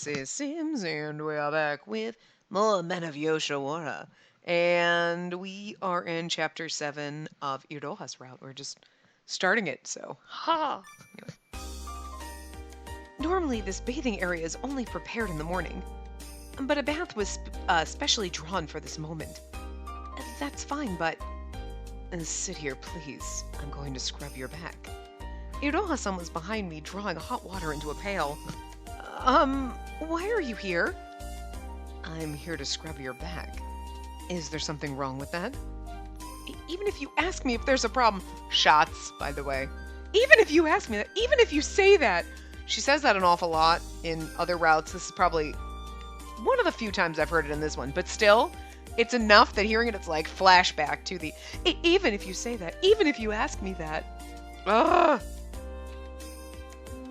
This is Sims, and we are back with more Men of Yoshiwara. And we are in Chapter 7 of Iroha's route. We're just starting it, so. Ha! Anyway. Normally, this bathing area is only prepared in the morning, but a bath was specially drawn for this moment. That's fine, but... sit here, please. I'm going to scrub your back. Iroha-san was behind me, drawing hot water into a pail. Why are you here? I'm here to scrub your back. Is there something wrong with that? Even if you ask me if there's a problem... Shots, by the way. Even if you ask me that, even if you say that... She says that an awful lot in other routes. This is probably one of the few times I've heard it in this one. But still, it's enough that hearing it, it's like flashback to the... Even if you say that, even if you ask me that... Ugh!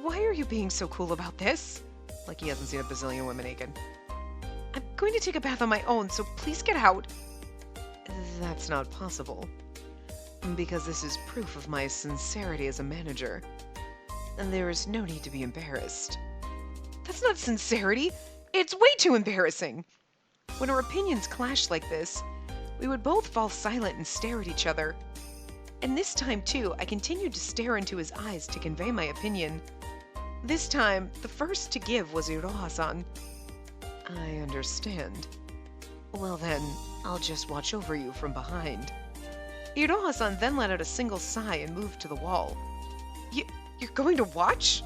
Why are you being so cool about this? Like he hasn't seen a bazillion women naked. I'm going to take a bath on my own, so please get out. That's not possible. Because this is proof of my sincerity as a manager. And there is no need to be embarrassed. That's not sincerity. It's way too embarrassing. When our opinions clash like this, we would both fall silent and stare at each other. And this time, too, I continued to stare into his eyes to convey my opinion. This time, the first to give was Iroha-san. I understand. Well then, I'll just watch over you from behind. Iroha-san then let out a single sigh and moved to the wall. You're going to watch?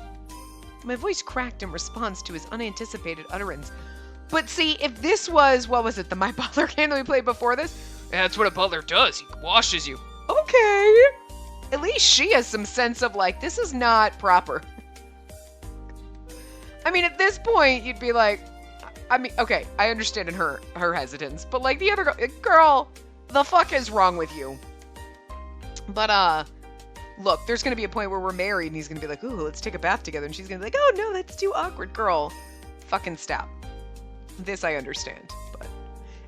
My voice cracked in response to his unanticipated utterance. But see, if this was, what was it, the My Butler game that we played before this? Yeah, that's what a butler does. He washes you. Okay. At least she has some sense of like, this is not proper. I mean, at this point, you'd be like, I mean, okay, I understand in her hesitance, but like the other girl, the fuck is wrong with you? But, look, there's gonna be a point where we're married and he's gonna be like, ooh, let's take a bath together. And she's gonna be like, oh no, that's too awkward, girl. Fucking stop. This I understand, but.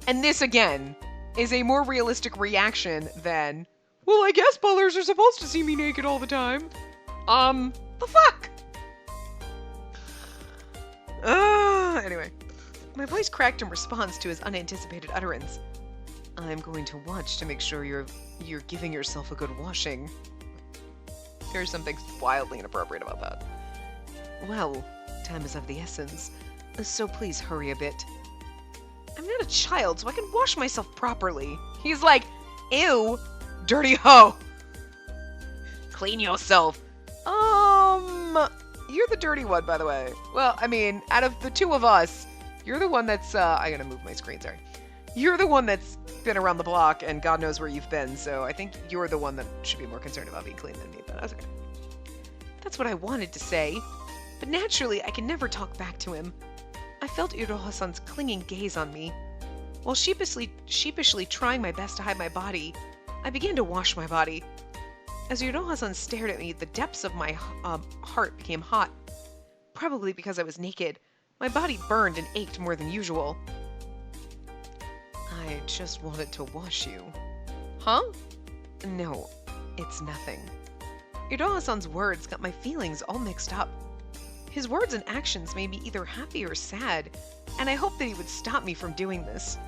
And this, again, is a more realistic reaction than, well, I guess butlers are supposed to see me naked all the time. The fuck? Anyway. My voice cracked in response to his unanticipated utterance. I'm going to watch to make sure you're giving yourself a good washing. There's something wildly inappropriate about that. Well, time is of the essence, so please hurry a bit. I'm not a child, so I can wash myself properly. He's like, ew, dirty hoe. Clean yourself. You're the dirty one, by the way. Well, I mean, out of the two of us, you're the one that's, I gotta move my screen, sorry. You're the one that's been around the block, and God knows where you've been, so I think you're the one that should be more concerned about being clean than me, but that's okay. That's what I wanted to say, but naturally, I can never talk back to him. I felt Iroha-san's clinging gaze on me. While sheepishly trying my best to hide my body, I began to wash my body. As Iroha-san stared at me, the depths of my heart became hot. Probably because I was naked. My body burned and ached more than usual. I just wanted to wash you. Huh? No, it's nothing. Iroha-san's words got my feelings all mixed up. His words and actions made me either happy or sad, and I hoped that he would stop me from doing this.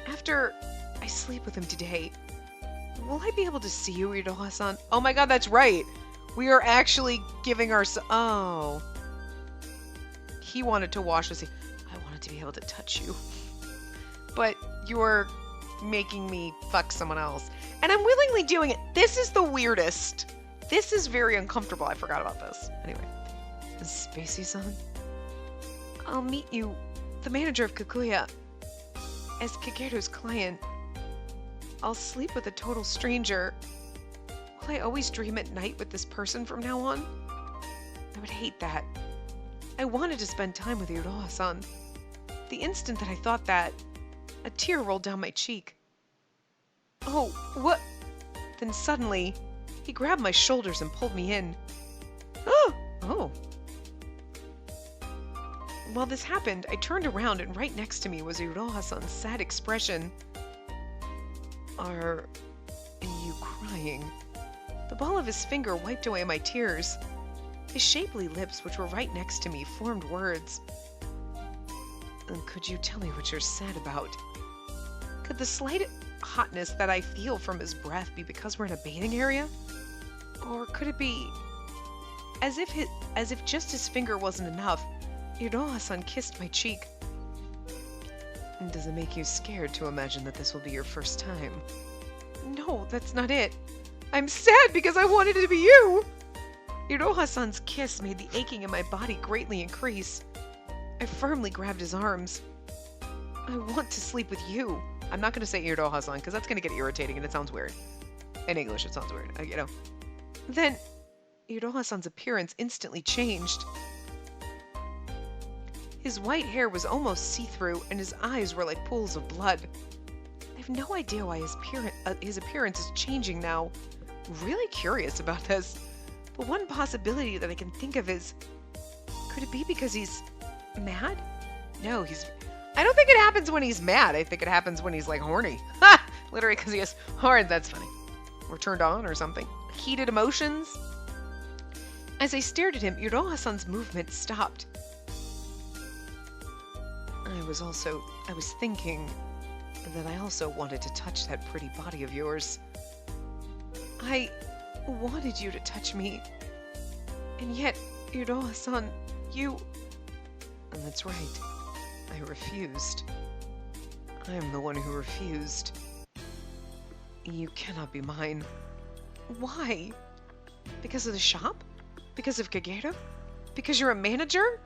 After I sleep with him today, will I be able to see you, Iroha-san? Oh my god, that's right! We are actually giving oh. He wanted to wash us. I wanted to be able to touch you. But you're making me fuck someone else. And I'm willingly doing it. This is the weirdest. This is very uncomfortable. I forgot about this. Anyway. Spacey-san? I'll meet you, the manager of Kikuya, as Kakeru's client. I'll sleep with a total stranger. Will I always dream at night with this person from now on? I would hate that. I wanted to spend time with Iroha-san. The instant that I thought that, a tear rolled down my cheek. Oh, what? Then suddenly, he grabbed my shoulders and pulled me in. Oh. While this happened, I turned around and right next to me was Iroha-san's sad expression. Are you crying? The ball of his finger wiped away my tears. His shapely lips, which were right next to me, formed words. Could you tell me what you're sad about? Could the slight hotness that I feel from his breath be because we're in a bathing area? Or could it be as if just his finger wasn't enough, Iroha-san kissed my cheek? Does it make you scared to imagine that this will be your first time? No, that's not it. I'm sad because I wanted it to be you! Iroha-san's kiss made the aching in my body greatly increase. I firmly grabbed his arms. I want to sleep with you. I'm not going to say Iroha-san because that's going to get irritating and it sounds weird. In English, it sounds weird, you know. Then, Iroha-san's appearance instantly changed. His white hair was almost see-through and his eyes were like pools of blood. I have no idea why his appearance is changing now. Really curious about this. But one possibility that I can think of is, could it be because he's mad? No, I don't think it happens when he's mad. I think it happens when he's like horny. Ha! Literally because he has horns. That's funny. Or turned on or something. Heated emotions. As I stared at him, Iroha-san's movement stopped. I was thinking that I also wanted to touch that pretty body of yours. I wanted you to touch me. And yet, Iroha-san, you... And that's right. I refused. I am the one who refused. You cannot be mine. Why? Because of the shop? Because of Kagero? Because you're a manager?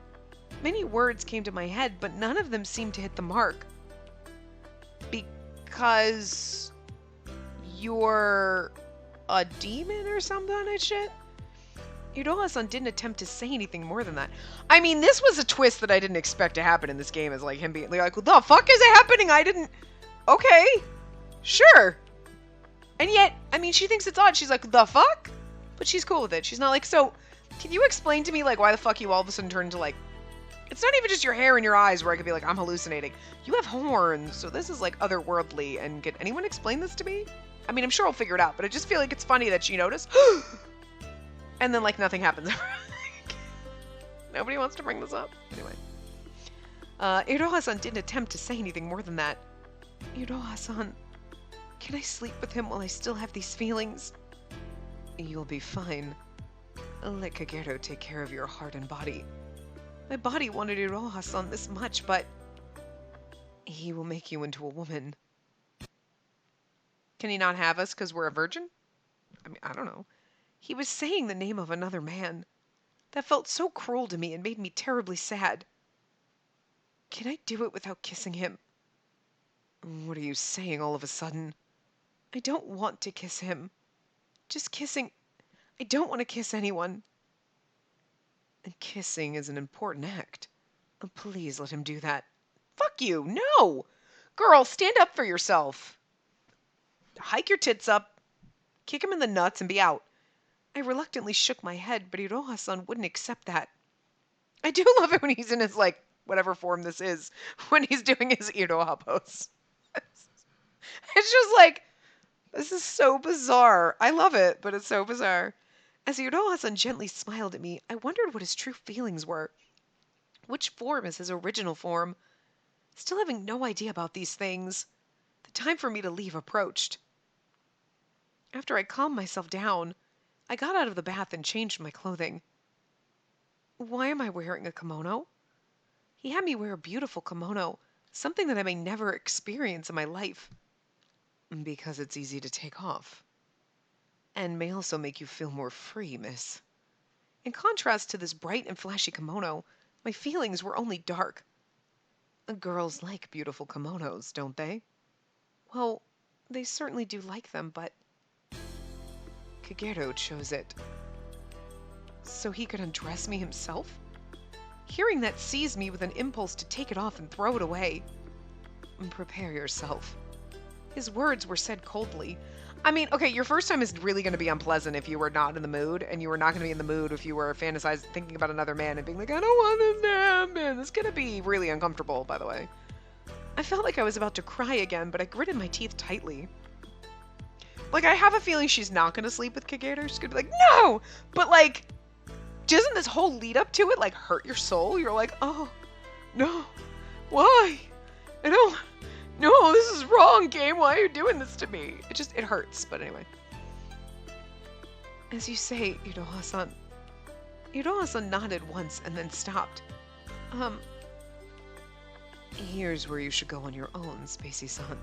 Many words came to my head, but none of them seemed to hit the mark. Because you're a demon or something and shit? Iroha-san didn't attempt to say anything more than that. I mean, this was a twist that I didn't expect to happen in this game, is like him being like, what the fuck is happening? I didn't... Okay. Sure. And yet, I mean, she thinks it's odd. She's like, the fuck? But she's cool with it. She's not like, so, can you explain to me, like, why the fuck you all of a sudden turned into, like... It's not even just your hair and your eyes where I could be like, I'm hallucinating. You have horns, so this is, like, otherworldly. And can anyone explain this to me? I mean, I'm sure I'll figure it out, but I just feel like it's funny that she noticed. And then, like, nothing happens. Nobody wants to bring this up. Anyway. Iroha-san didn't attempt to say anything more than that. Iroha-san, can I sleep with him while I still have these feelings? You'll be fine. Let Kagero take care of your heart and body. My body wanted Iroha-san this much, but... He will make you into a woman. Can he not have us because we're a virgin? I mean, I don't know. He was saying the name of another man. That felt so cruel to me and made me terribly sad. Can I do it without kissing him? What are you saying all of a sudden? I don't want to kiss him. Just kissing... I don't want to kiss anyone. And kissing is an important act. Oh, please let him do that. Fuck you, no! Girl, stand up for yourself. Hike your tits up, kick him in the nuts, and be out. I reluctantly shook my head, but Iroha-san wouldn't accept that. I do love it when he's in his, like, whatever form this is, when he's doing his Iroha pose. It's just like, this is so bizarre. I love it, but it's so bizarre. As Iroha-san gently smiled at me, I wondered what his true feelings were. Which form is his original form? Still having no idea about these things. The time for me to leave approached. After I calmed myself down, I got out of the bath and changed my clothing. Why am I wearing a kimono? He had me wear a beautiful kimono, something that I may never experience in my life. Because it's easy to take off. And may also make you feel more free, miss. In contrast to this bright and flashy kimono, my feelings were only dark. Girls like beautiful kimonos, don't they? Well, they certainly do like them, but... Kagero chose it. So he could undress me himself? Hearing that seized me with an impulse to take it off and throw it away. Prepare yourself. His words were said coldly. I mean, okay, your first time is really going to be unpleasant if you were not in the mood, and you were not going to be in the mood if you were fantasizing, thinking about another man and being like, I don't want this to happen. It's going to be really uncomfortable, by the way. I felt like I was about to cry again, but I gritted my teeth tightly. Like, I have a feeling she's not going to sleep with Kagero. She's going to be like, no! But, like, doesn't this whole lead up to it, like, hurt your soul? You're like, oh, no. Why? I don't... No, this is wrong, game. Why are you doing this to me? It hurts, but anyway. As you say, Iroha-san. Iroha-san nodded once and then stopped. Here's where you should go on your own, Spacey-san.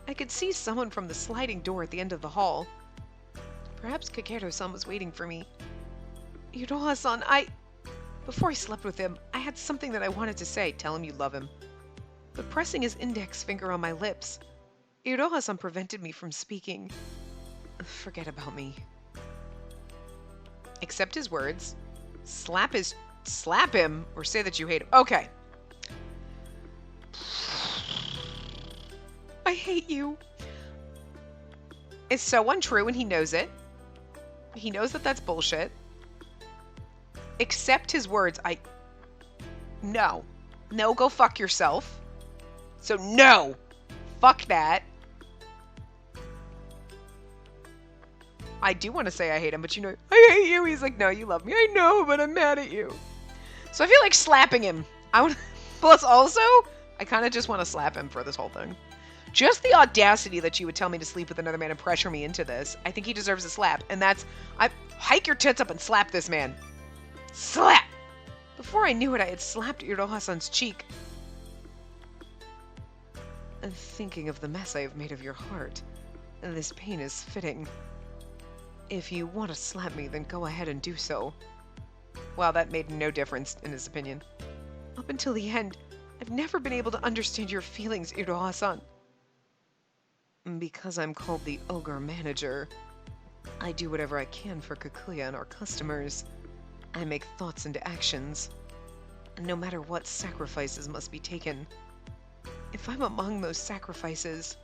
I could see someone from the sliding door at the end of the hall. Perhaps Kakeru-san was waiting for me. Iroha-san, Before I slept with him, I had something that I wanted to say. Tell him you love him. But pressing his index finger on my lips, Iroha-san prevented me from speaking. Forget about me. Accept his words. Slap him, or say that you hate him. Okay. I hate you. It's so untrue, and he knows it. He knows that that's bullshit. Accept his words. No. No, go fuck yourself. So no. Fuck that. I do want to say I hate him, but I hate you. He's like, no, you love me. I know, but I'm mad at you. So I feel like slapping him. Plus also, I kind of just want to slap him for this whole thing. Just the audacity that you would tell me to sleep with another man and pressure me into this. I think he deserves a slap. And hike your tits up and slap this man. Slap! Before I knew it, I had slapped Iroha-san's cheek. And thinking of the mess I have made of your heart, this pain is fitting. If you want to slap me, then go ahead and do so. Wow, that made no difference in his opinion. Up until the end, I've never been able to understand your feelings, Iroha-san. Because I'm called the Ogre Manager, I do whatever I can for Kikuya and our customers. I make thoughts into actions. And no matter what sacrifices must be taken. If I'm among those sacrifices,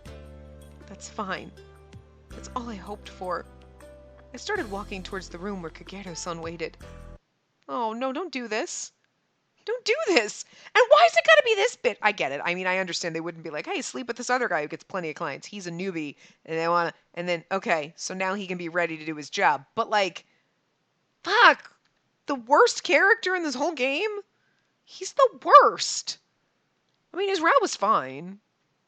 that's fine. That's all I hoped for. I started walking towards the room where Kakeru-san waited. Oh, no, don't do this. Don't do this! And why's it gotta be this bit? I get it. I mean, I understand they wouldn't be like, hey, sleep with this other guy who gets plenty of clients. He's a newbie. And they wanna... And then, okay, so now he can be ready to do his job. But, like, fuck! The worst character in this whole game? He's the worst! I mean, his route was fine.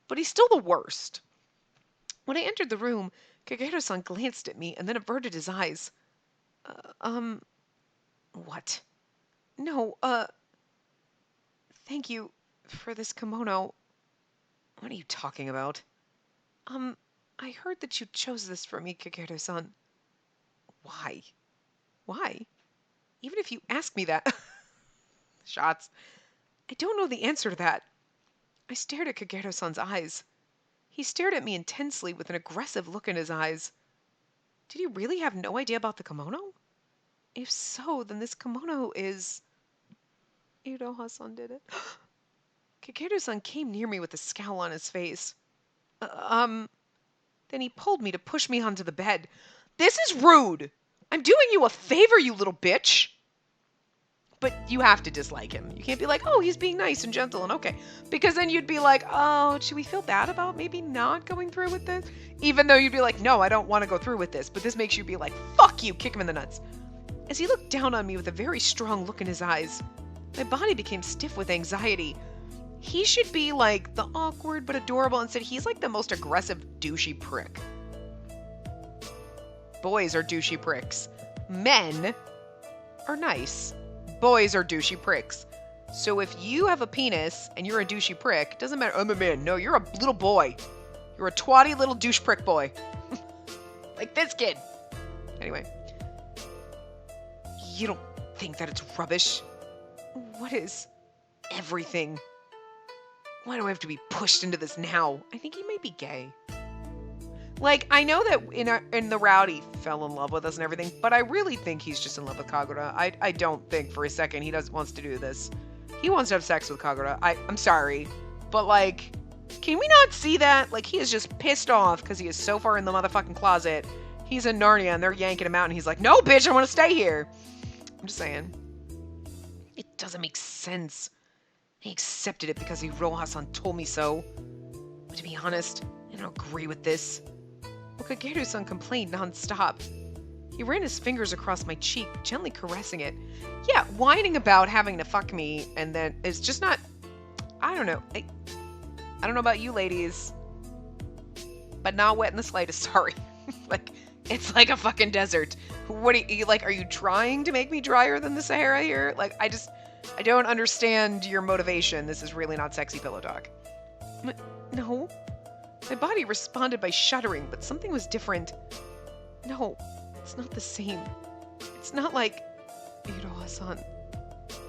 But he's still the worst. When I entered the room, Kakeru-san glanced at me and then averted his eyes. What? No, thank you for this kimono. What are you talking about? I heard that you chose this for me, Kakeru-san. Why? Why? Even if you ask me that... Shots. I don't know the answer to that. I stared at Kakeru-san's eyes. He stared at me intensely with an aggressive look in his eyes. Did he really have no idea about the kimono? If so, then this kimono is... Iroha-san did it. Kakeru-san came near me with a scowl on his face. Then he pulled me to push me onto the bed. This is rude! I'm doing you a favor, you little bitch! But you have to dislike him. You can't be like, oh, he's being nice and gentle and okay. Because then you'd be like, oh, should we feel bad about maybe not going through with this? Even though you'd be like, no, I don't want to go through with this. But this makes you be like, fuck you, kick him in the nuts. As he looked down on me with a very strong look in his eyes, my body became stiff with anxiety. He should be like the awkward but adorable. Instead, he's like the most aggressive douchey prick. Boys are douchey pricks. Men are nice. Boys are douchey pricks. So if you have a penis and you're a douchey prick, doesn't matter. I'm a man. No, you're a little boy. You're a twatty little douche prick boy. Like this kid. Anyway. You don't think that it's rubbish? What is everything? Why do I have to be pushed into this now? I think he may be gay. Like, I know that in the route he fell in love with us and everything, but I really think he's just in love with Kagura. I don't think for a second he wants to do this. He wants to have sex with Kagura. I'm sorry, but like, can we not see that? Like, he is just pissed off because he is so far in the motherfucking closet. He's in Narnia and they're yanking him out and he's like, no, bitch, I want to stay here. I'm just saying. It doesn't make sense. I accepted it because Iroha-san told me so. But to be honest, I don't agree with this. Well, Kakeru-san complained non-stop. He ran his fingers across my cheek, gently caressing it. Yeah, whining about having to fuck me, and then it's just not... I don't know. I don't know about you ladies, but not wet in the slightest. Sorry. Like, it's like a fucking desert. What are you like? Are you trying to make me drier than the Sahara here? Like, I don't understand your motivation. This is really not sexy pillow talk. No. My body responded by shuddering, but something was different. No, it's not the same. It's not like Iroha-san.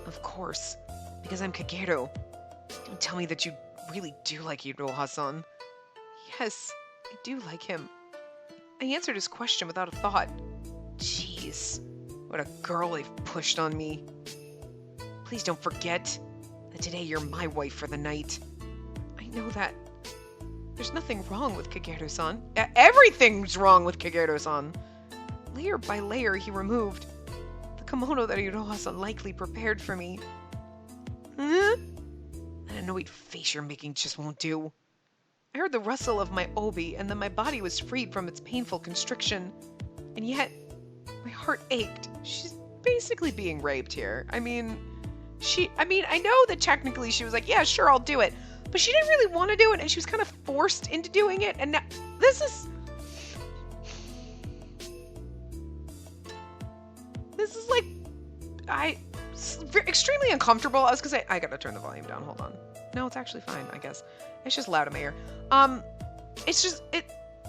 Of course, because I'm Kageru. Don't tell me that you really do like Iroha-san. Yes, I do like him. I answered his question without a thought. Jeez, what a girl they've pushed on me. Please don't forget that today you're my wife for the night. I know that. There's nothing wrong with Kageru-san. Everything's wrong with Kageru-san. Layer by layer he removed the kimono that Iroha-san likely prepared for me. That annoyed face you're making just won't do. I heard the rustle of my obi, and then my body was freed from its painful constriction. And yet, my heart ached. She's basically being raped here. I mean, I know that technically she was like, yeah, sure, I'll do it. But she didn't really want to do it, and she was kind of forced into doing it. And now, this is like, extremely uncomfortable. I was gonna say, I gotta turn the volume down. Hold on. No, it's actually fine, I guess. It's just loud in my ear. It's just,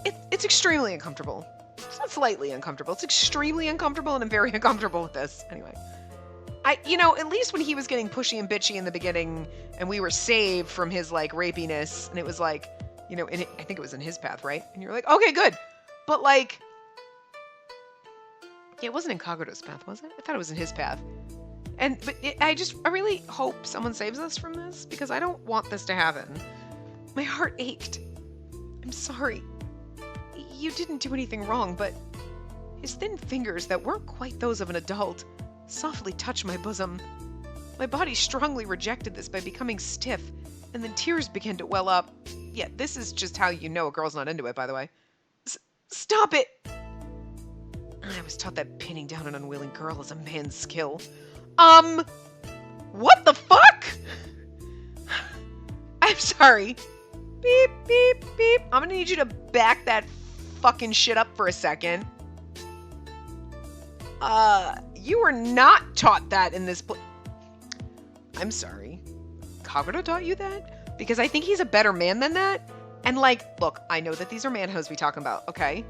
it's extremely uncomfortable. It's not slightly uncomfortable. It's extremely uncomfortable, and I'm very uncomfortable with this. Anyway. At least when he was getting pushy and bitchy in the beginning, and we were saved from his, like, rapiness, and it was like, I think it was in his path, right? And you're like, okay, good. But, like, yeah, it wasn't in Kaguro's path, was it? I thought it was in his path. I really hope someone saves us from this, because I don't want this to happen. My heart ached. I'm sorry. You didn't do anything wrong, but his thin fingers that weren't quite those of an adult softly touched my bosom. My body strongly rejected this by becoming stiff, and then tears began to well up. Yeah, this is just how you know a girl's not into it, by the way. Stop it! I was taught that pinning down an unwilling girl is a man's skill. What the fuck? I'm sorry. Beep, beep, beep. I'm gonna need you to back that fucking shit up for a second. You were not taught that in this I'm sorry. Kagura taught you that? Because I think he's a better man than that. And, like, look, I know that these are manhos we talking about, okay?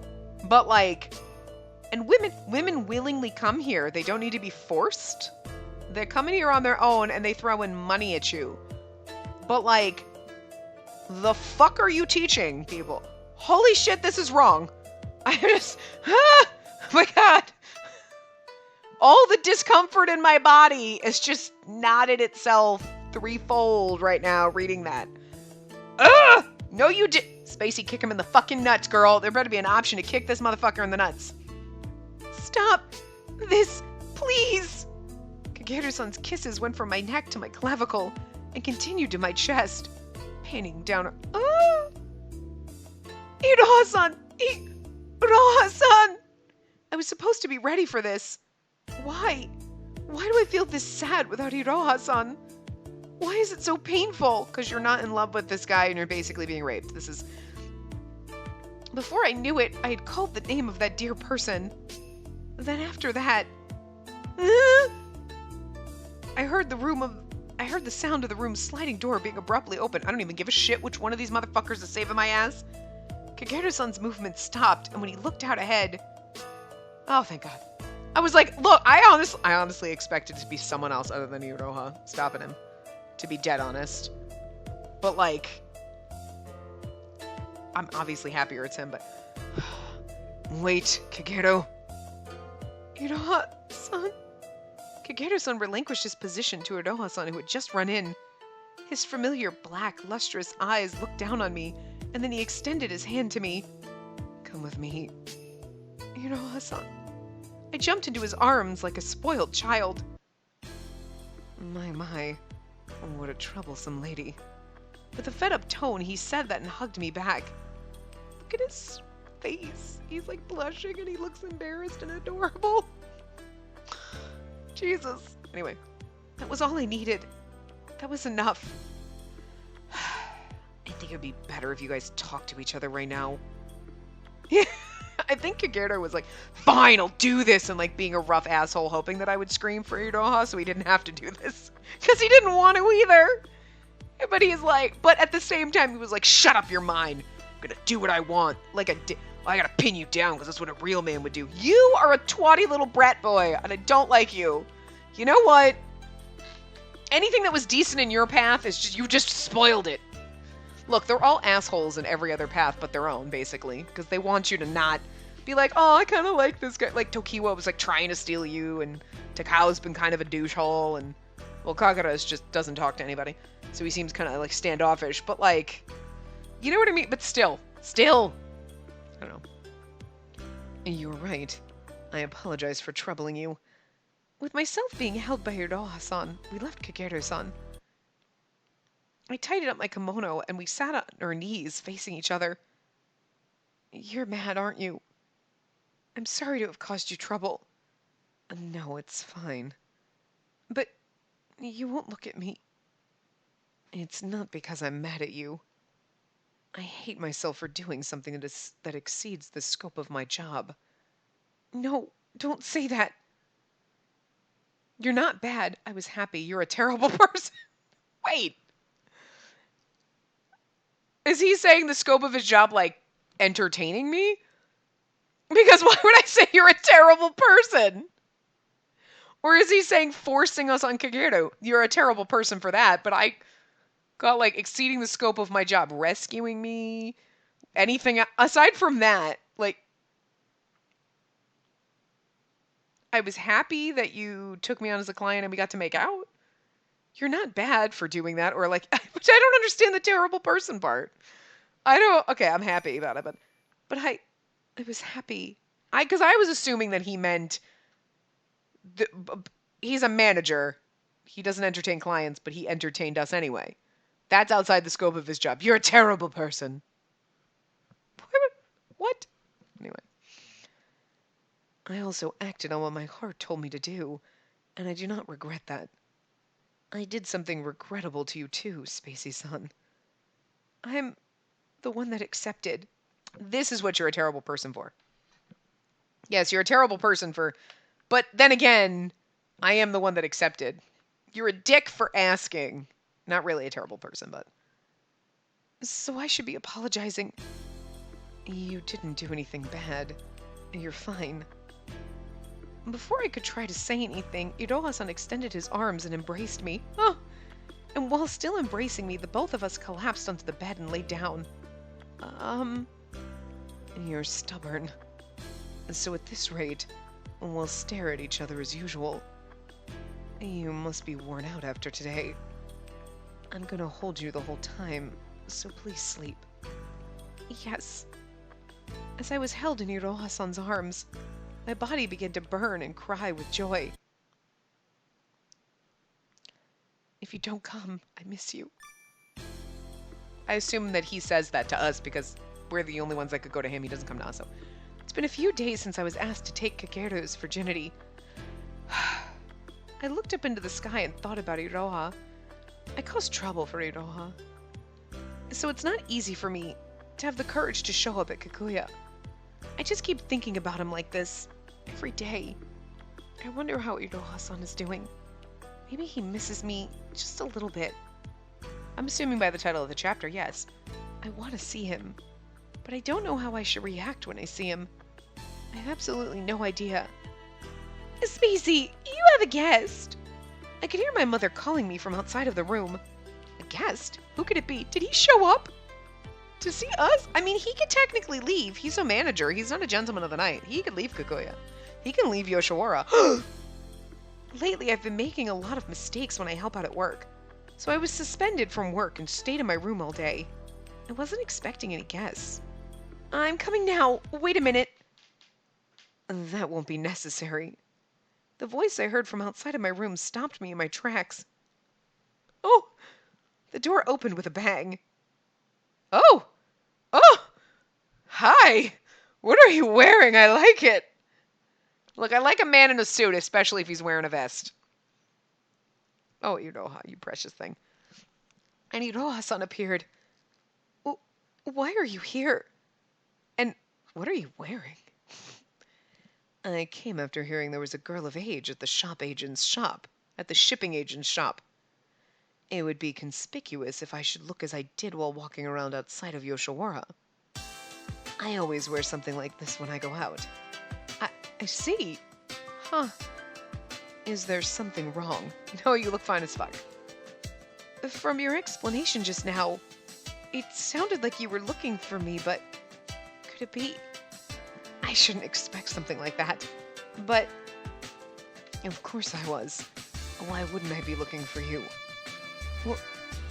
But, like, and women willingly come here. They don't need to be forced. They're coming here on their own, and they throw in money at you. But, like, the fuck are you teaching people? Holy shit, this is wrong. I just, oh my god. All the discomfort in my body is just knotted itself threefold right now reading that. Ugh! No, you did. Spacey, kick him in the fucking nuts, girl. There better be an option to kick this motherfucker in the nuts. Stop this, please. Kageru-san's kisses went from my neck to my clavicle and continued to my chest, panning down. Iroha-san! Iroha-san! I was supposed to be ready for this. Why? Why do I feel this sad without Iroha-san? Why is it so painful? Because you're not in love with this guy and you're basically being raped. This is... Before I knew it, I had called the name of that dear person. Then after that... I heard the sound of the room's sliding door being abruptly open. I don't even give a shit which one of these motherfuckers is saving my ass. Kageru-san's movement stopped, and when he looked out ahead... Oh, thank God. I was like, look, I honestly expected it to be someone else other than Iroha stopping him. To be dead honest. But, like... I'm obviously happier it's him, but... Wait, Kageru. Iroha-san? Kageru-san relinquished his position to Iroha-san, who had just run in. His familiar black, lustrous eyes looked down on me, and then he extended his hand to me. Come with me. Iroha-san. I jumped into his arms like a spoiled child. My, what a troublesome lady. With a fed-up tone, he said that and hugged me back. Look at his face. He's like blushing and he looks embarrassed and adorable. Jesus. Anyway, that was all I needed. That was enough. I think it'd be better if you guys talked to each other right now. Yeah, I think Kagero was like, fine, I'll do this, and like being a rough asshole, hoping that I would scream for Iroha so he didn't have to do this. Because he didn't want to either. But he's like, but at the same time, he was like, shut up, you're mine. I'm gonna do what I want. I gotta pin you down because that's what a real man would do. You are a twatty little brat boy, and I don't like you. You know what? Anything that was decent in your path is just, you just spoiled it. Look, they're all assholes in every other path but their own, basically. Because they want you to not be like, oh, I kind of like this guy. Like, Tokiwa was like trying to steal you, and Takao's been kind of a douchehole, and, well, Kagura just doesn't talk to anybody. So he seems kind of like standoffish, but like, you know what I mean? But still, I don't know. You're right. I apologize for troubling you. With myself being held by Iroha-san, we left Kagero-san. I tidied up my kimono and we sat on our knees facing each other. You're mad, aren't you? I'm sorry to have caused you trouble. No, it's fine. But you won't look at me. It's not because I'm mad at you. I hate myself for doing something that exceeds the scope of my job. No, don't say that. You're not bad. I was happy. You're a terrible person. Wait. Is he saying the scope of his job, like, entertaining me? Because why would I say you're a terrible person? Or is he saying forcing us on Kagero? You're a terrible person for that, but I got, like, exceeding the scope of my job. Rescuing me? Anything aside from that, like, I was happy that you took me on as a client and we got to make out. You're not bad for doing that, or like, which I don't understand the terrible person part. Okay, I'm happy about it, but I was happy. Because I was assuming that he meant, he's a manager. He doesn't entertain clients, but he entertained us anyway. That's outside the scope of his job. You're a terrible person. What? Anyway. I also acted on what my heart told me to do, and I do not regret that. I did something regrettable to you too, Spacey-san. I'm the one that accepted. This is what you're a terrible person for. Yes, you're a terrible person for... But then again, I am the one that accepted. You're a dick for asking. Not really a terrible person, but... So I should be apologizing. You didn't do anything bad. You're fine. Before I could try to say anything, Iroha-san extended his arms and embraced me. Oh! And while still embracing me, the both of us collapsed onto the bed and lay down. You're stubborn. So at this rate, we'll stare at each other as usual. You must be worn out after today. I'm gonna hold you the whole time, so please sleep. Yes. As I was held in Iroha-san's arms, my body began to burn and cry with joy. If you don't come, I miss you. I assume that he says that to us because we're the only ones that could go to him. He doesn't come to us. So it's been a few days since I was asked to take Kageru's virginity. I looked up into the sky and thought about Iroha. I caused trouble for Iroha. So it's not easy for me to have the courage to show up at Kikuya. I just keep thinking about him like this every day. I wonder how Iroha-san is doing. Maybe he misses me just a little bit. I'm assuming by the title of the chapter, yes. I want to see him, but I don't know how I should react when I see him. I have absolutely no idea. Spacey, you have a guest! I could hear my mother calling me from outside of the room. A guest? Who could it be? Did he show up? To see us? I mean, he could technically leave. He's a manager. He's not a gentleman of the night. He could leave Kikuya. He can leave Yoshiwara. Lately, I've been making a lot of mistakes when I help out at work. So I was suspended from work and stayed in my room all day. I wasn't expecting any guests. I'm coming now. Wait a minute. That won't be necessary. The voice I heard from outside of my room stopped me in my tracks. Oh! The door opened with a bang. Oh! Oh! Hi! What are you wearing? I like it. Look, I like a man in a suit, especially if he's wearing a vest. Oh, Iroha, you precious thing. And Iroha-san appeared. Why are you here? And what are you wearing? I came after hearing there was a girl of age at the shipping agent's shop. It would be conspicuous if I should look as I did while walking around outside of Yoshiwara. I always wear something like this when I go out. I see. Huh. Is there something wrong? No, you look fine as fuck. From your explanation just now, it sounded like you were looking for me, but could it be? I shouldn't expect something like that. But of course I was. Why wouldn't I be looking for you?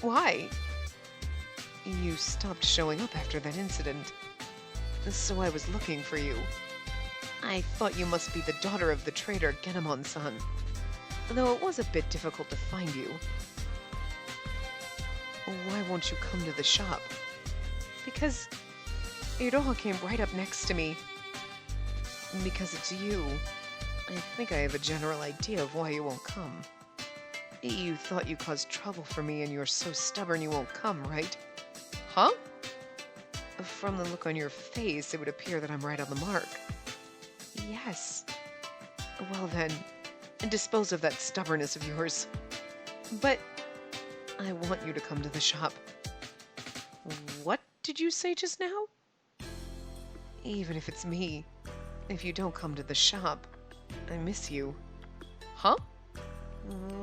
Why? You stopped showing up after that incident, so I was looking for you. I thought you must be the daughter of the trader Genomon-san, though it was a bit difficult to find you. Why won't you come to the shop? Because Iroha came right up next to me. Because it's you. I think I have a general idea of why you won't come. You thought you caused trouble for me and you're so stubborn you won't come, right? Huh? From the look on your face, it would appear that I'm right on the mark. Yes. Well then, dispose of that stubbornness of yours. But I want you to come to the shop. What did you say just now? Even if it's me, if you don't come to the shop, I miss you. Huh?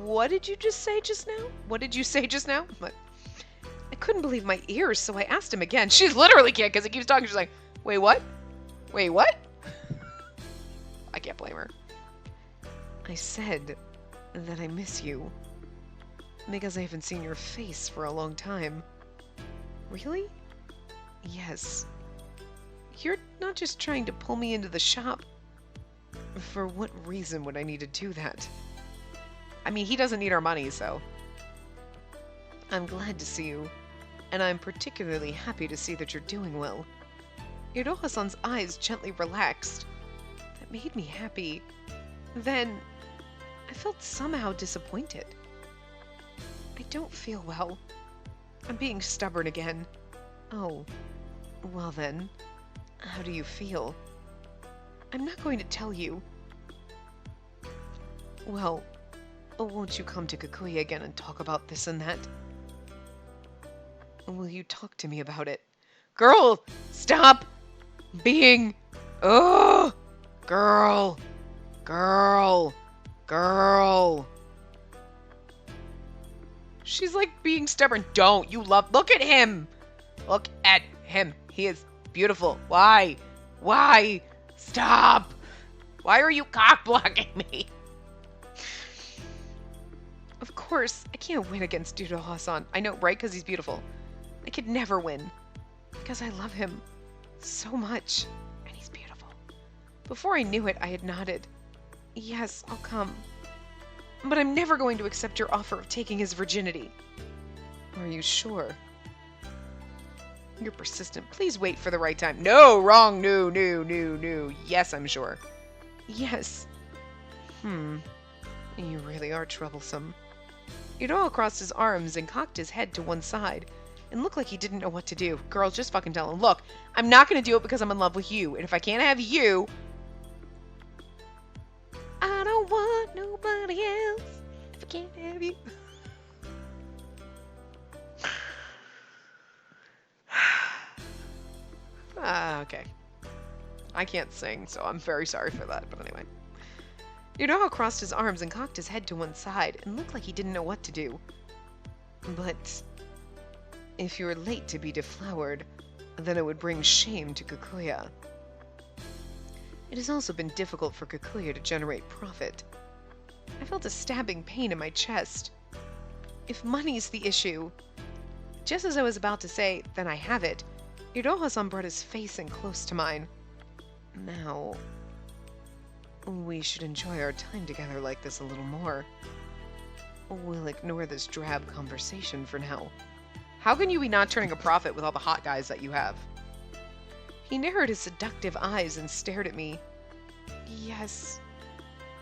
What did you just say just now? What did you say just now? But I couldn't believe my ears, so I asked him again. She literally can't because he keeps talking. She's like, wait, what? Wait, what? I can't blame her. I said that I miss you because I haven't seen your face for a long time. Really? Yes. You're not just trying to pull me into the shop. For what reason would I need to do that? I mean, he doesn't need our money, so. I'm glad to see you, and I'm particularly happy to see that you're doing well. Iroha-san's eyes gently relaxed. That made me happy. Then, I felt somehow disappointed. I don't feel well. I'm being stubborn again. Oh, well then, how do you feel? I'm not going to tell you. Well, won't you come to Kikuya again and talk about this and that? Will you talk to me about it? Girl, stop being... Oh! Girl! Girl! Girl! She's like being stubborn. Don't. You love... Look at him! Look at him. He is beautiful. Why? Why? Stop! Why are you cock-blocking me? Of course, I can't win against Iroha-san. I know, right? Because he's beautiful. I could never win. Because I love him so much. And he's beautiful. Before I knew it, I had nodded. Yes, I'll come. But I'm never going to accept your offer of taking his virginity. Are you sure? You're persistent. Please wait for the right time. No, wrong. No, no, no, no. Yes, I'm sure. Yes. You really are troublesome. Iroha crossed his arms and cocked his head to one side and looked like he didn't know what to do. Girl, just fucking tell him. Look, I'm not going to do it because I'm in love with you. And if I can't have you... I don't want nobody else if I can't have you. Okay. I can't sing, so I'm very sorry for that, but anyway. Iroha crossed his arms and cocked his head to one side and looked like he didn't know what to do. But if you're late to be deflowered, then it would bring shame to Kikuya. It has also been difficult for Kikuya to generate profit. I felt a stabbing pain in my chest. If money's the issue... Just as I was about to say, then I have it, Iroha-san brought his face in close to mine. Now, we should enjoy our time together like this a little more. We'll ignore this drab conversation for now. How can you be not turning a profit with all the hot guys that you have? He narrowed his seductive eyes and stared at me. Yes.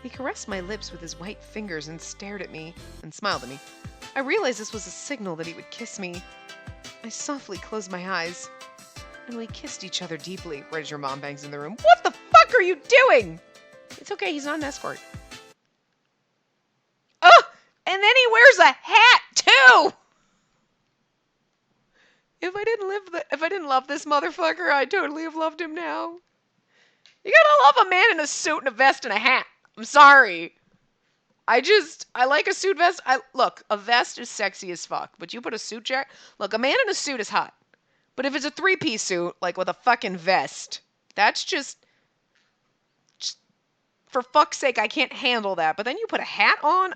He caressed my lips with his white fingers and stared at me, and smiled at me. I realized this was a signal that he would kiss me. I softly closed my eyes. and we kissed each other deeply right as your mom bangs in the room. What the fuck are you doing? It's okay, he's not an escort. Oh, and then he wears a hat too. If I didn't love this motherfucker, I'd totally have loved him now. You gotta love a man in a suit and a vest and a hat. I'm sorry. I like a suit vest. Look, a vest is sexy as fuck, but you put a suit jacket. Look, a man in a suit is hot. But if it's a three-piece suit, like with a fucking vest, that's just for fuck's sake, I can't handle that. But then you put a hat on,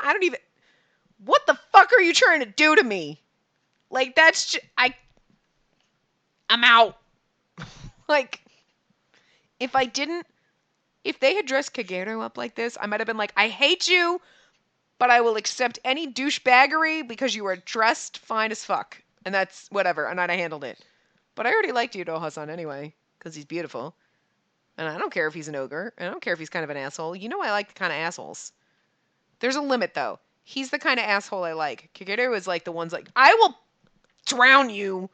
what the fuck are you trying to do to me? Like, that's just, I'm out. Like, if they had dressed Kagero up like this, I might have been like, I hate you, but I will accept any douchebaggery because you are dressed fine as fuck. And that's whatever, and I'd have handled it. But I already liked Iroha-san anyway, because he's beautiful. And I don't care if he's an ogre, and I don't care if he's kind of an asshole. You know I like the kind of assholes. There's a limit, though. He's the kind of asshole I like. Kagero is like the ones like, I will drown you,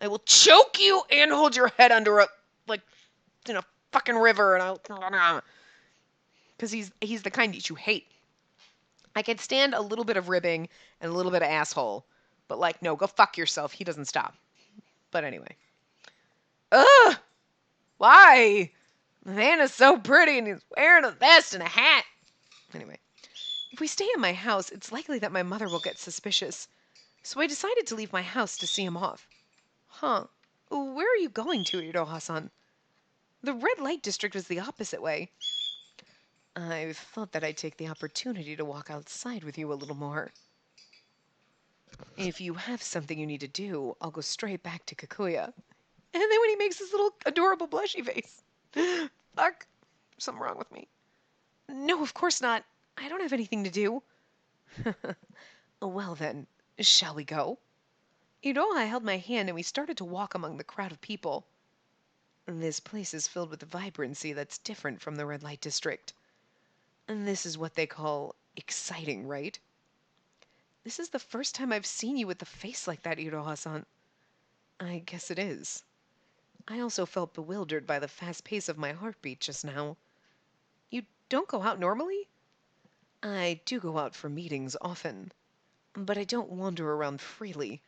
I will choke you and hold your head under in a fucking river, and I'll... Because he's the kind that you hate. I can stand a little bit of ribbing and a little bit of asshole, but like, no, go fuck yourself. He doesn't stop. But anyway. Ugh! Why? The man is so pretty and he's wearing a vest and a hat. Anyway. If we stay in my house, it's likely that my mother will get suspicious. So I decided to leave my house to see him off. Huh. Where are you going to, Iroha-san? The red light district was the opposite way. I thought that I'd take the opportunity to walk outside with you a little more. If you have something you need to do, I'll go straight back to Kikuya. And then when he makes this little adorable blushy face. Fuck. Something wrong with me. No, of course not. I don't have anything to do. Well then, shall we go? Iroha held my hand and we started to walk among the crowd of people. This place is filled with vibrancy that's different from the red light district. And this is what they call exciting, right? This is the first time I've seen you with a face like that, Iroha-san. I guess it is. I also felt bewildered by the fast pace of my heartbeat just now. You don't go out normally? I do go out for meetings often, but I don't wander around freely.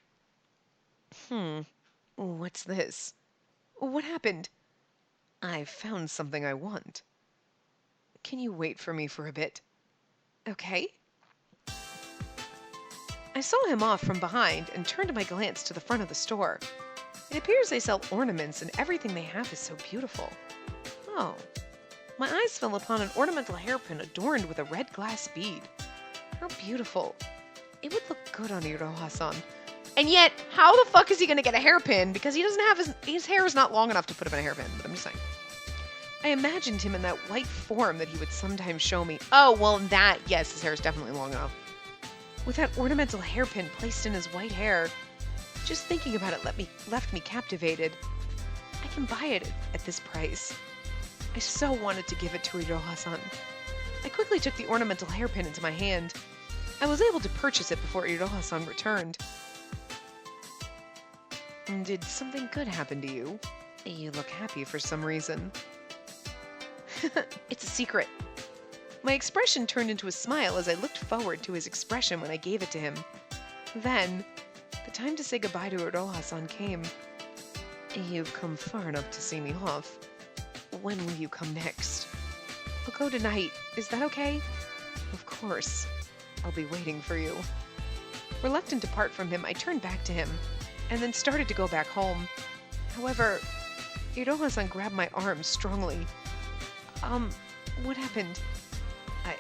What's this? What happened? I've found something I want. Can you wait for me for a bit? Okay. I saw him off from behind and turned my glance to the front of the store. It appears they sell ornaments and everything they have is so beautiful. Oh. My eyes fell upon an ornamental hairpin adorned with a red glass bead. How beautiful. It would look good on Iroha-san. And yet, how the fuck is he going to get a hairpin? Because he doesn't have his hair is not long enough to put him in a hairpin, but I'm just saying. I imagined him in that white form that he would sometimes show me. Oh, well, yes, his hair is definitely long enough. With that ornamental hairpin placed in his white hair, just thinking about it left me captivated. I can buy it at this price. I so wanted to give it to Iroha-san. I quickly took the ornamental hairpin into my hand. I was able to purchase it before Iroha-san returned. Did something good happen to you? You look happy for some reason. It's a secret. My expression turned into a smile as I looked forward to his expression when I gave it to him. Then, the time to say goodbye to Iroha-san came. You've come far enough to see me off. When will you come next? I'll go tonight. Is that okay? Of course. I'll be waiting for you. Reluctant to part from him, I turned back to him, and then started to go back home. However, Iroha-san grabbed my arm strongly. What happened? I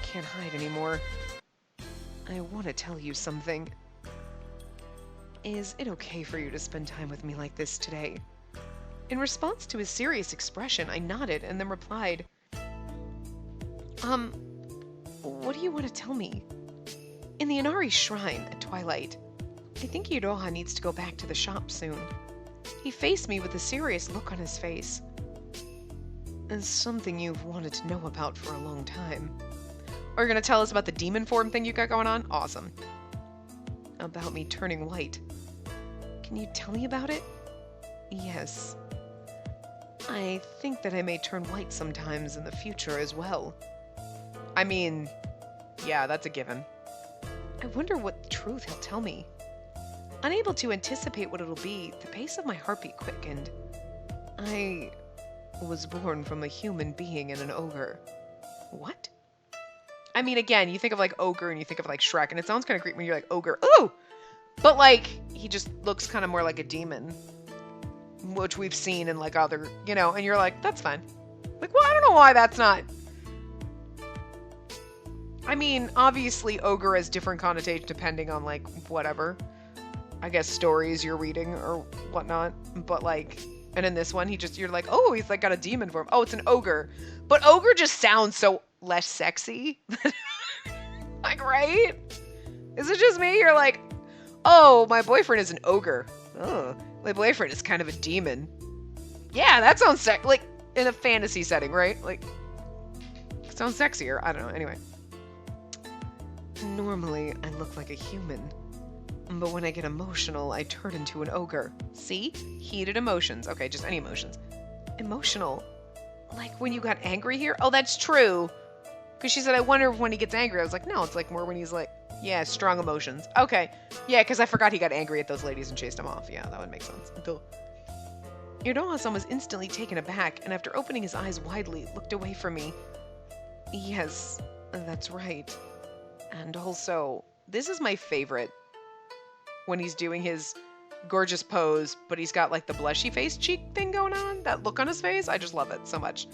can't hide anymore. I want to tell you something. Is it okay for you to spend time with me like this today? In response to his serious expression, I nodded and then replied, what do you want to tell me? In the Inari Shrine at twilight, I think Iroha needs to go back to the shop soon. He faced me with a serious look on his face. It's something you've wanted to know about for a long time. Are you going to tell us about the demon form thing you got going on? Awesome. About me turning white. Can you tell me about it? Yes. I think that I may turn white sometimes in the future as well. I mean, yeah, that's a given. I wonder what truth he'll tell me. Unable to anticipate what it'll be, the pace of my heartbeat quickened. I was born from a human being and an ogre. What? I mean, again, you think of like ogre and you think of like Shrek, and it sounds kind of creepy when you're like ogre. Ooh! But like, he just looks kind of more like a demon, which we've seen in like other, and you're like, that's fine. Like, well, I don't know why that's not. I mean, obviously, ogre has different connotations depending on like whatever, I guess, stories you're reading or whatnot. But like, and in this one, you're like, oh, he's like got a demon form. Oh, it's an ogre. But ogre just sounds so less sexy. Like, right? Is it just me? You're like, oh, my boyfriend is an ogre. Oh, my boyfriend is kind of a demon. Yeah, that sounds like in a fantasy setting, right? Like, it sounds sexier. I don't know. Anyway. Normally, I look like a human. But when I get emotional, I turn into an ogre. See? Heated emotions. Okay, just any emotions. Emotional. Like when you got angry here? Oh, that's true. Because she said, I wonder when he gets angry. I was like, no, it's like more when he's like, yeah, strong emotions. Okay. Yeah, because I forgot he got angry at those ladies and chased them off. Yeah, that would make sense. Iroha-san was instantly taken aback, and after opening his eyes widely, looked away from me. Yes, that's right. And also, this is my favorite. When he's doing his gorgeous pose, but he's got like the blushy face cheek thing going on. That look on his face. I just love it so much.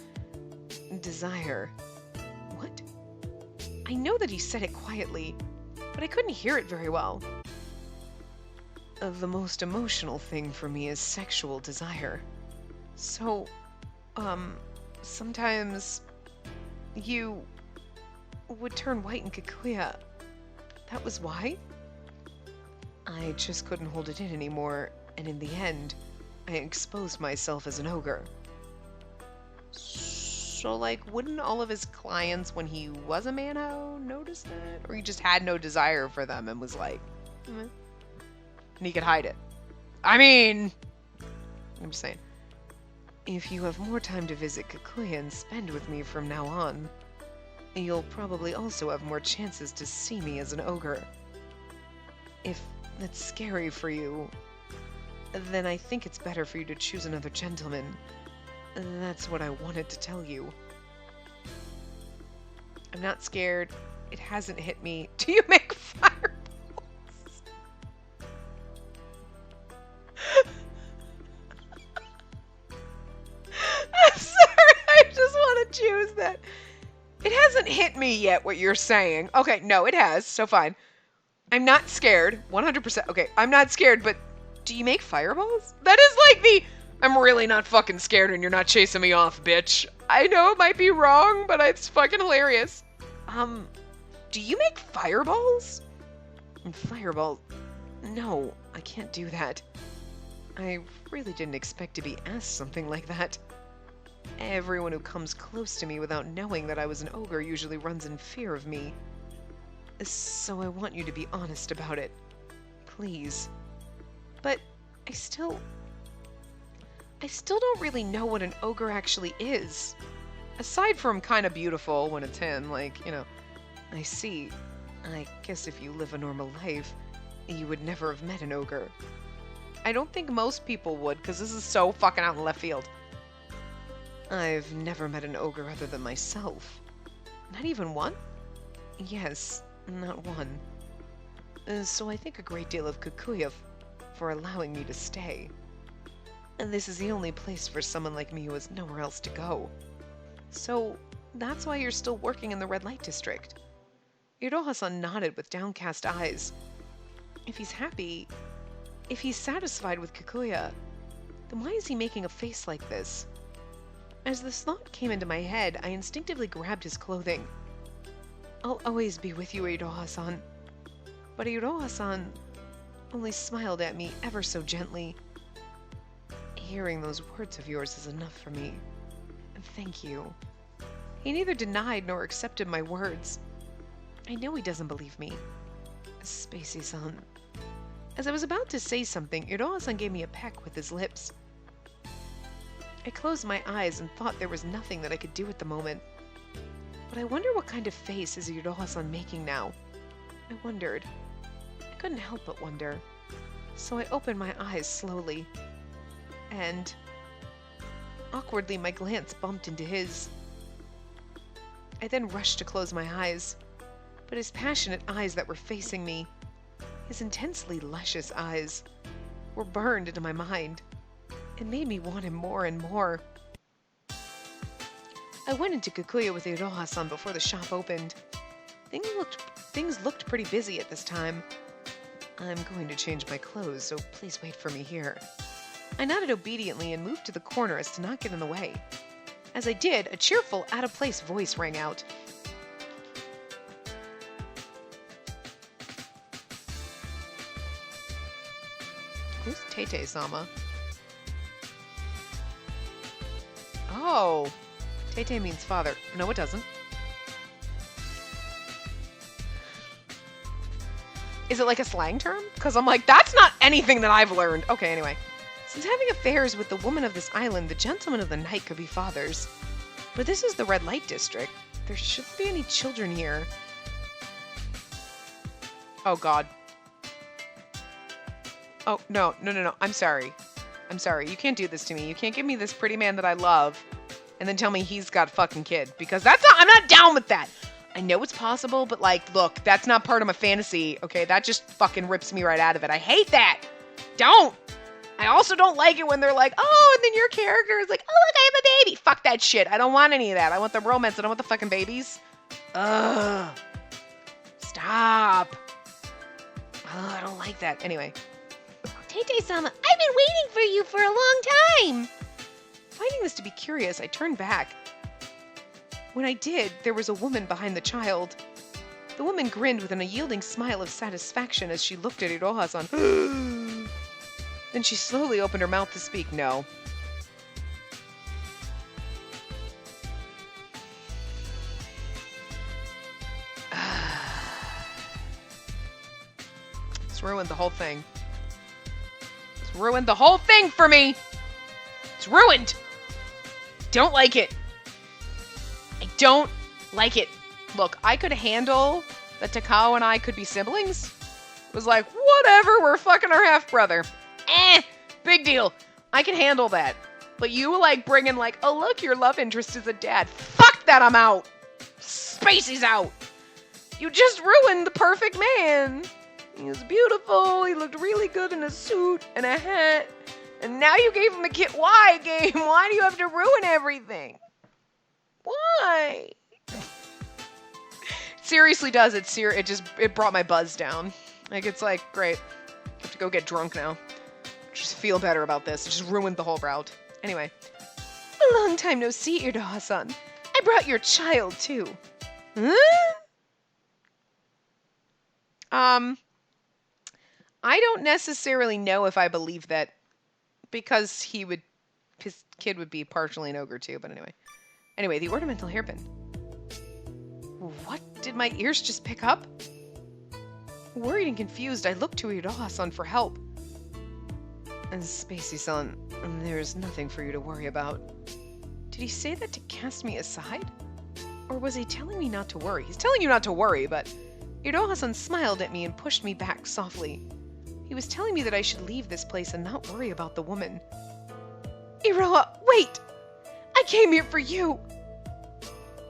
Desire. What? I know that he said it quietly, but I couldn't hear it very well. The most emotional thing for me is sexual desire. So, sometimes you would turn white in Kikuya. That was why? I just couldn't hold it in anymore, and in the end, I exposed myself as an ogre. So, like, wouldn't all of his clients, when he was a manho, notice that? Or he just had no desire for them and was like, and he could hide it. I mean, I'm just saying. If you have more time to visit Kikuya and spend with me from now on, you'll probably also have more chances to see me as an ogre. If that's scary for you, then I think it's better for you to choose another gentleman. That's what I wanted to tell you. I'm not scared. It hasn't hit me. Do you make fireballs? I'm sorry, I just want to choose that. It hasn't hit me yet, what you're saying. Okay, no, it has, so fine. I'm not scared, 100%. Okay, I'm not scared, but do you make fireballs? That is like the, I'm really not fucking scared and you're not chasing me off, bitch. I know it might be wrong, but it's fucking hilarious. Do you make fireballs? Fireball? No, I can't do that. I really didn't expect to be asked something like that. Everyone who comes close to me without knowing that I was an ogre usually runs in fear of me. So I want you to be honest about it. Please. But I still don't really know what an ogre actually is. Aside from kind of beautiful when it's him, like, I see. I guess if you live a normal life, you would never have met an ogre. I don't think most people would, because this is so fucking out in left field. I've never met an ogre other than myself. Not even one? Yes, not one. So I think a great deal of Kikuya for allowing me to stay. And this is the only place for someone like me who has nowhere else to go. So that's why you're still working in the red light district. Iroha-san nodded with downcast eyes. If he's happy, if he's satisfied with Kikuya, then why is he making a face like this? As this thought came into my head, I instinctively grabbed his clothing. I'll always be with you, Iroha-san. But Iroha-san only smiled at me ever so gently. Hearing those words of yours is enough for me. Thank you. He neither denied nor accepted my words. I know he doesn't believe me. Spacey-san. As I was about to say something, Iroha-san gave me a peck with his lips. I closed my eyes and thought there was nothing that I could do at the moment. But I wonder what kind of face is Iroha-san making now? I wondered. I couldn't help but wonder. So I opened my eyes slowly. And awkwardly, my glance bumped into his. I then rushed to close my eyes, but his passionate eyes that were facing me, his intensely luscious eyes, were burned into my mind. It made me want him more and more. I went into Kikuya with Iroha-san before the shop opened. Things looked pretty busy at this time. I'm going to change my clothes, so please wait for me here. I nodded obediently and moved to the corner as to not get in the way. As I did, a cheerful, out-of-place voice rang out. Who's Tete-sama? Oh, Tete means father. No, it doesn't. Is it like a slang term? Because I'm like, that's not anything that I've learned. Okay, anyway. Since having affairs with the woman of this island, the gentlemen of the night could be fathers. But this is the red light district. There shouldn't be any children here. Oh, God. Oh, no. I'm sorry. You can't do this to me. You can't give me this pretty man that I love and then tell me he's got a fucking kid. Because I'm not down with that. I know it's possible, but like, look, that's not part of my fantasy, okay? That just fucking rips me right out of it. I hate that. Don't. I also don't like it when they're like, oh, and then your character is like, oh, look, I have a baby. Fuck that shit. I don't want any of that. I want the romance. I don't want the fucking babies. Ugh. Stop. Oh, I don't like that. Anyway. Tete-sama, I've been waiting for you for a long time. Finding this to be curious, I turned back. When I did, there was a woman behind the child. The woman grinned with an unyielding smile of satisfaction as she looked at Iroha-san. Then she slowly opened her mouth to speak. No. It's ruined the whole thing. It's ruined the whole thing for me! It's ruined! Don't like it. I don't like it. Look, I could handle that Takao and I could be siblings. It was like, whatever, we're fucking our half-brother. Big deal. I can handle that. But you like bringing like, oh look, your love interest is a dad. Fuck that, I'm out. Spacey's out. You just ruined the perfect man. He was beautiful. He looked really good in a suit and a hat. And now you gave him a kid. Why, game? Why do you have to ruin everything? Why? Seriously does. It brought my buzz down. Like, it's like, great. I have to go get drunk now. Just feel better about this. It just ruined the whole route. Anyway. A long time no see, Iroha-san. I brought your child, too. Huh? I don't necessarily know if I believe that, because his kid would be partially an ogre too, but anyway. Anyway, the ornamental hairpin. What did my ears just pick up? Worried and confused, I looked to Iroha-san for help. And Spacey-san, there is nothing for you to worry about. Did he say that to cast me aside? Or was he telling me not to worry? He's telling you not to worry, but Iroha-san smiled at me and pushed me back softly. He was telling me that I should leave this place and not worry about the woman. Iroha, wait! I came here for you!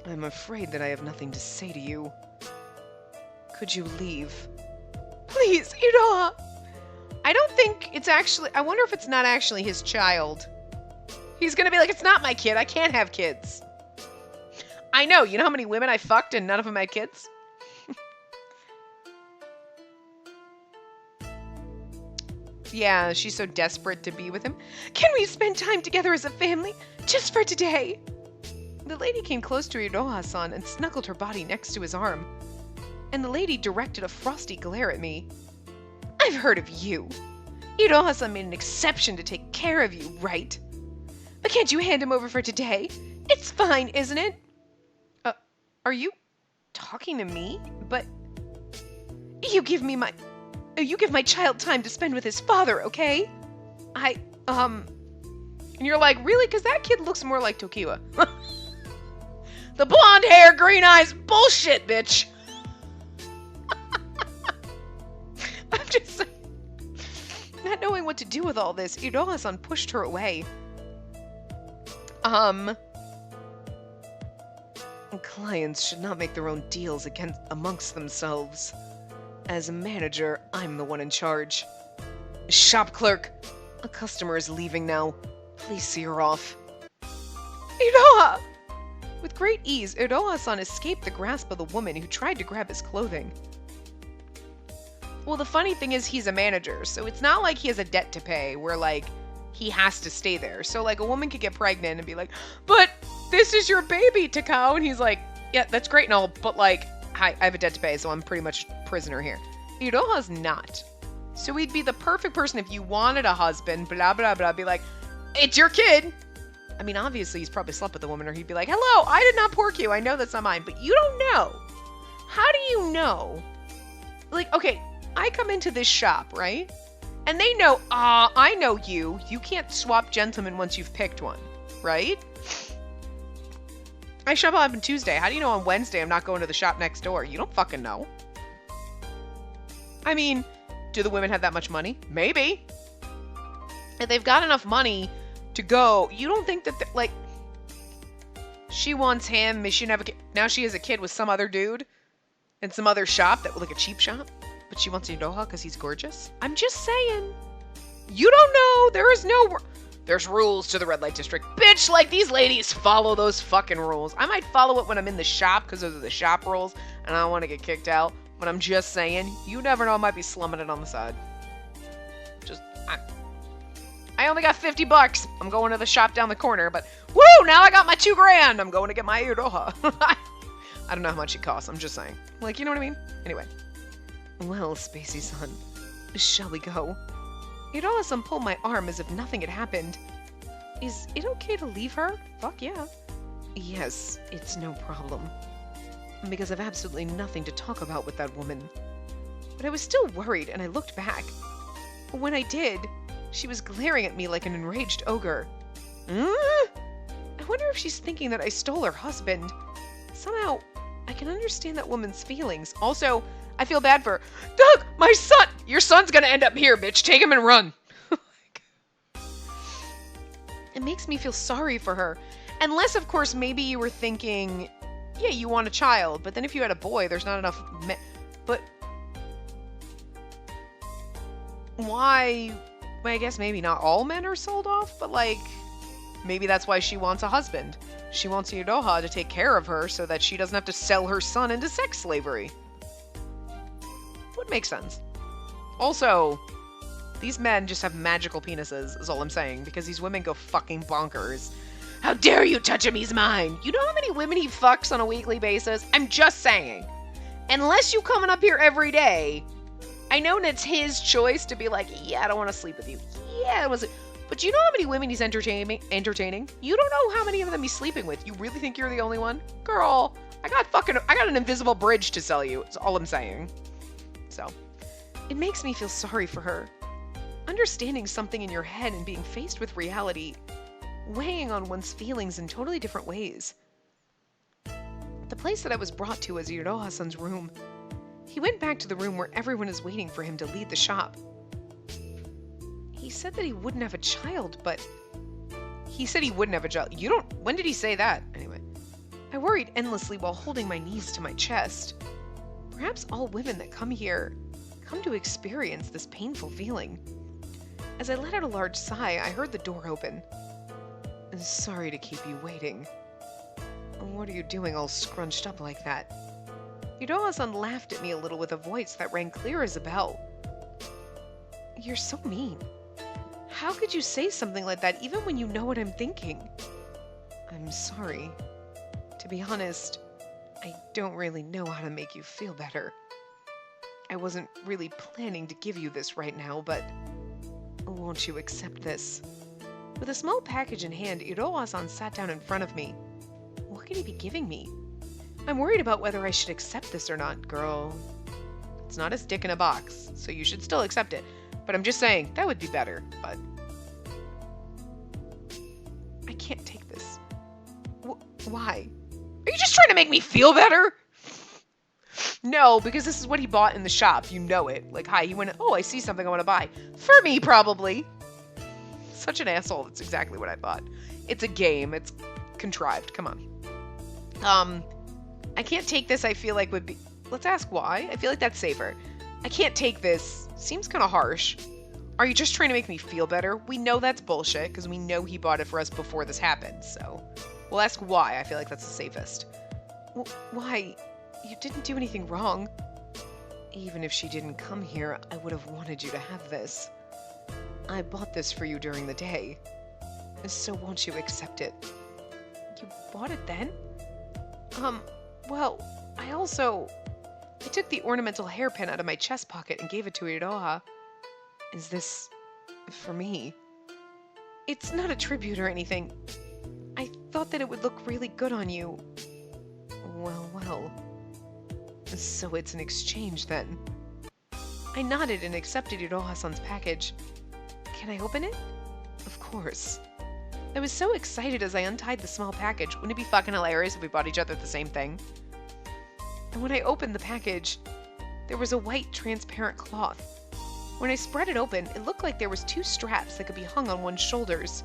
I'm afraid that I have nothing to say to you. Could you leave? Please, Iroha! I don't think it's actually... I wonder if it's not actually his child. He's gonna be like, it's not my kid. I can't have kids. I know. You know how many women I fucked and none of them had kids? Yeah, she's so desperate to be with him. Can we spend time together as a family? Just for today? The lady came close to Iroha-san and snuggled her body next to his arm. And the lady directed a frosty glare at me. I've heard of you. Iroha-san made an exception to take care of you, right? But can't you hand him over for today? It's fine, isn't it? Are you talking to me? But you give my child time to spend with his father, okay? And you're like, really? Because that kid looks more like Tokiwa. The blonde hair, green eyes, bullshit, bitch. I'm just not knowing what to do with all this. Iroha-san pushed her away. Clients should not make their own deals amongst themselves. As a manager, I'm the one in charge. Shop clerk, a customer is leaving now. Please see her off. Iroha! With great ease, Iroha-san escaped the grasp of the woman who tried to grab his clothing. Well, the funny thing is he's a manager, so it's not like he has a debt to pay where, like, he has to stay there. So, like, a woman could get pregnant and be like, but this is your baby, Takao. And he's like, yeah, that's great and all, but, like, hi, I have a debt to pay, so I'm pretty much prisoner here. Iroha's not. So he'd be the perfect person if you wanted a husband, blah, blah, blah, be like, it's your kid. I mean, obviously, he's probably slept with the woman, or he'd be like, hello, I did not pork you. I know that's not mine. But you don't know. How do you know? Like, okay, I come into this shop, right? And they know, I know you. You can't swap gentlemen once you've picked one, right? I shop up on Tuesday. How do you know on Wednesday I'm not going to the shop next door? You don't fucking know. I mean, do the women have that much money? Maybe. If they've got enough money to go, you don't think that, like, she wants him, she never, now she has a kid with some other dude in some other shop that, like, a cheap shop, but she wants Iroha because he's gorgeous? I'm just saying. You don't know. There is no, there's rules to the red light district. Bitch, like, these ladies follow those fucking rules. I might follow it when I'm in the shop because those are the shop rules and I don't want to get kicked out, but I'm just saying, you never know, I might be slumming it on the side. Just, I only got $50. I'm going to the shop down the corner, but woo! Now I got my $2,000. I'm going to get my Iroha. I don't know how much it costs. I'm just saying. Like, you know what I mean? Anyway. Well, Spacey-san, shall we go? Iroha-san pulled my arm as if nothing had happened. Is it okay to leave her? Fuck yeah. Yes, it's no problem. Because I've absolutely nothing to talk about with that woman. But I was still worried, and I looked back. When I did, she was glaring at me like an enraged ogre. I wonder if she's thinking that I stole her husband. Somehow, I can understand that woman's feelings. Also, I feel bad for her. Doug, my son! Your son's gonna end up here, bitch. Take him and run. It makes me feel sorry for her. Unless, of course, maybe you were thinking, yeah, you want a child, but then if you had a boy, there's not enough but why? Well, I guess maybe not all men are sold off, but, like, maybe that's why she wants a husband. She wants Iroha to take care of her so that she doesn't have to sell her son into sex slavery. Would make sense. Also, these men just have magical penises, is all I'm saying, because these women go fucking bonkers. How dare you touch him, he's mine! You know how many women he fucks on a weekly basis? I'm just saying. Unless you coming up here every day, I know it's his choice to be like, yeah, I don't want to sleep with you. Yeah, it was. But you know how many women he's entertaining? You don't know how many of them he's sleeping with. You really think you're the only one? Girl, I got an invisible bridge to sell you. That's all I'm saying. So, it makes me feel sorry for her. Understanding something in your head and being faced with reality, weighing on one's feelings in totally different ways. The place that I was brought to was Iroha-san's room. He went back to the room where everyone is waiting for him to lead the shop. He said that he wouldn't have a child, but... He said he wouldn't have a child. When did he say that? Anyway. I worried endlessly while holding my knees to my chest. Perhaps all women that come here come to experience this painful feeling. As I let out a large sigh, I heard the door open. Sorry to keep you waiting. What are you doing all scrunched up like that? Iroha-san laughed at me a little with a voice that rang clear as a bell. You're so mean. How could you say something like that even when you know what I'm thinking? I'm sorry. To be honest, I don't really know how to make you feel better. I wasn't really planning to give you this right now, but won't you accept this? With a small package in hand, Iroha-san sat down in front of me. What could he be giving me? I'm worried about whether I should accept this or not, girl. It's not a stick in a box, so you should still accept it. But I'm just saying, that would be better, but... I can't take this. Why? Are you just trying to make me feel better? No, because this is what he bought in the shop. You know it. Like, hi, he went, oh, I see something I want to buy. For me, probably. Such an asshole. That's exactly what I bought. It's a game. It's contrived. Come on. I can't take this, I feel like would be... Let's ask why. I feel like that's safer. I can't take this. Seems kind of harsh. Are you just trying to make me feel better? We know that's bullshit, because we know he bought it for us before this happened, so... We'll ask why. I feel like that's the safest. Why? You didn't do anything wrong. Even if she didn't come here, I would have wanted you to have this. I bought this for you during the day. So won't you accept it? You bought it then? Well, I took the ornamental hairpin out of my chest pocket and gave it to Iroha. Is this for me? It's not a tribute or anything. I thought that it would look really good on you. Well. So it's an exchange then. I nodded and accepted Iroha-san's package. Can I open it? Of course. I was so excited as I untied the small package. Wouldn't it be fucking hilarious if we bought each other the same thing? And when I opened the package, there was a white transparent cloth. When I spread it open, it looked like there was 2 straps that could be hung on one's shoulders.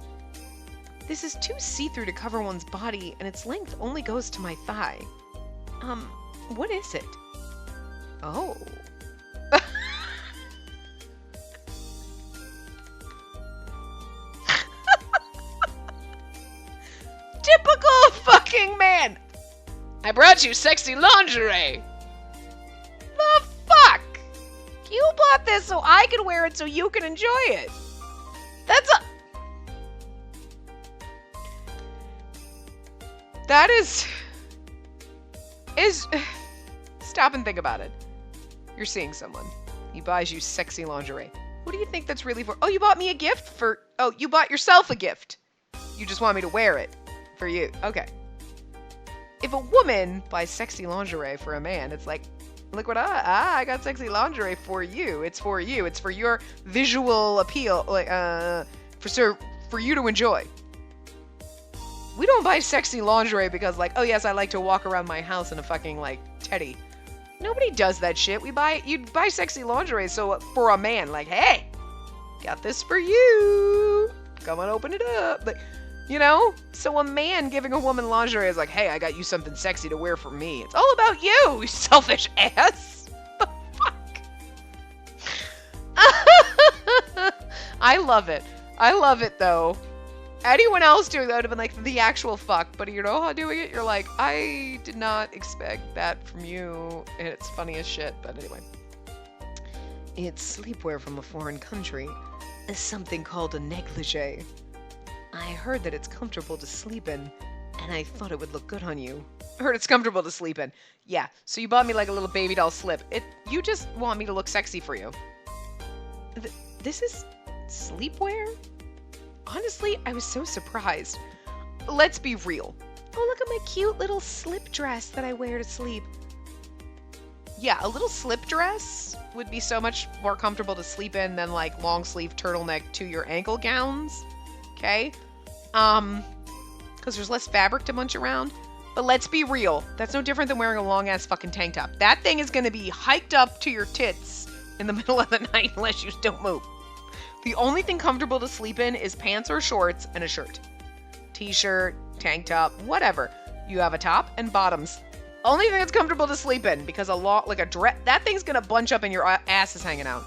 This is too see-through to cover one's body, and its length only goes to my thigh. What is it? Oh. Typical fucking man! I brought you sexy lingerie! The fuck? You bought this so I can wear it so you can enjoy it. That is... Stop and think about it. You're seeing someone. He buys you sexy lingerie. Who do you think that's really for? Oh, you bought me a gift for... Oh, you bought yourself a gift. You just want me to wear it. For you. Okay. If a woman buys sexy lingerie for a man, it's like, look what I got sexy lingerie for you. It's for you. It's for your visual appeal. Like, for you to enjoy. We don't buy sexy lingerie because, like, oh yes, I like to walk around my house in a fucking, like, teddy. Nobody does that shit. You buy sexy lingerie so for a man, like, hey, got this for you. Come on, open it up. Like, you know? So a man giving a woman lingerie is like, hey, I got you something sexy to wear for me. It's all about you, you selfish ass. The fuck? I love it. I love it, though. Anyone else doing that would have been like the actual fuck, but Iroha doing it, you're like, I did not expect that from you, and it's funny as shit, but anyway. It's sleepwear from a foreign country. It's something called a negligee. I heard that it's comfortable to sleep in, and I thought it would look good on you. I heard it's comfortable to sleep in. Yeah, so you bought me like a little baby doll slip. You just want me to look sexy for you. This is sleepwear? Honestly, I was so surprised. Let's be real. Oh, look at my cute little slip dress that I wear to sleep. Yeah, a little slip dress would be so much more comfortable to sleep in than like long sleeve turtleneck to your ankle gowns. Okay? Because there's less fabric to munch around. But let's be real. That's no different than wearing a long ass fucking tank top. That thing is going to be hiked up to your tits in the middle of the night unless you don't move. The only thing comfortable to sleep in is pants or shorts and a shirt. T-shirt, tank top, whatever. You have a top and bottoms. Only thing that's comfortable to sleep in because like a dress, that thing's gonna bunch up and your ass is hanging out.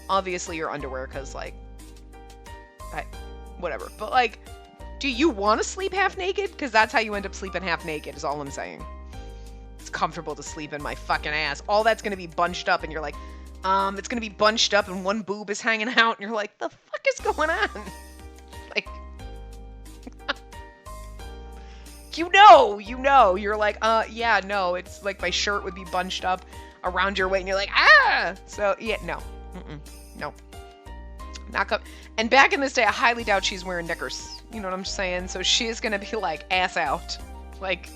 Obviously your underwear, cause like, whatever. But like, do you want to sleep half naked? Cause that's how you end up sleeping half naked. Is all I'm saying. It's comfortable to sleep in my fucking ass. All that's gonna be bunched up, and you're like. It's gonna be bunched up and one boob is hanging out and you're like, the fuck is going on? Like, you know, you're like, yeah, no, it's like my shirt would be bunched up around your waist and you're like, ah! So, yeah, no. No. And back in this day, I highly doubt she's wearing knickers. You know what I'm saying? So she is gonna be like, ass out. Like,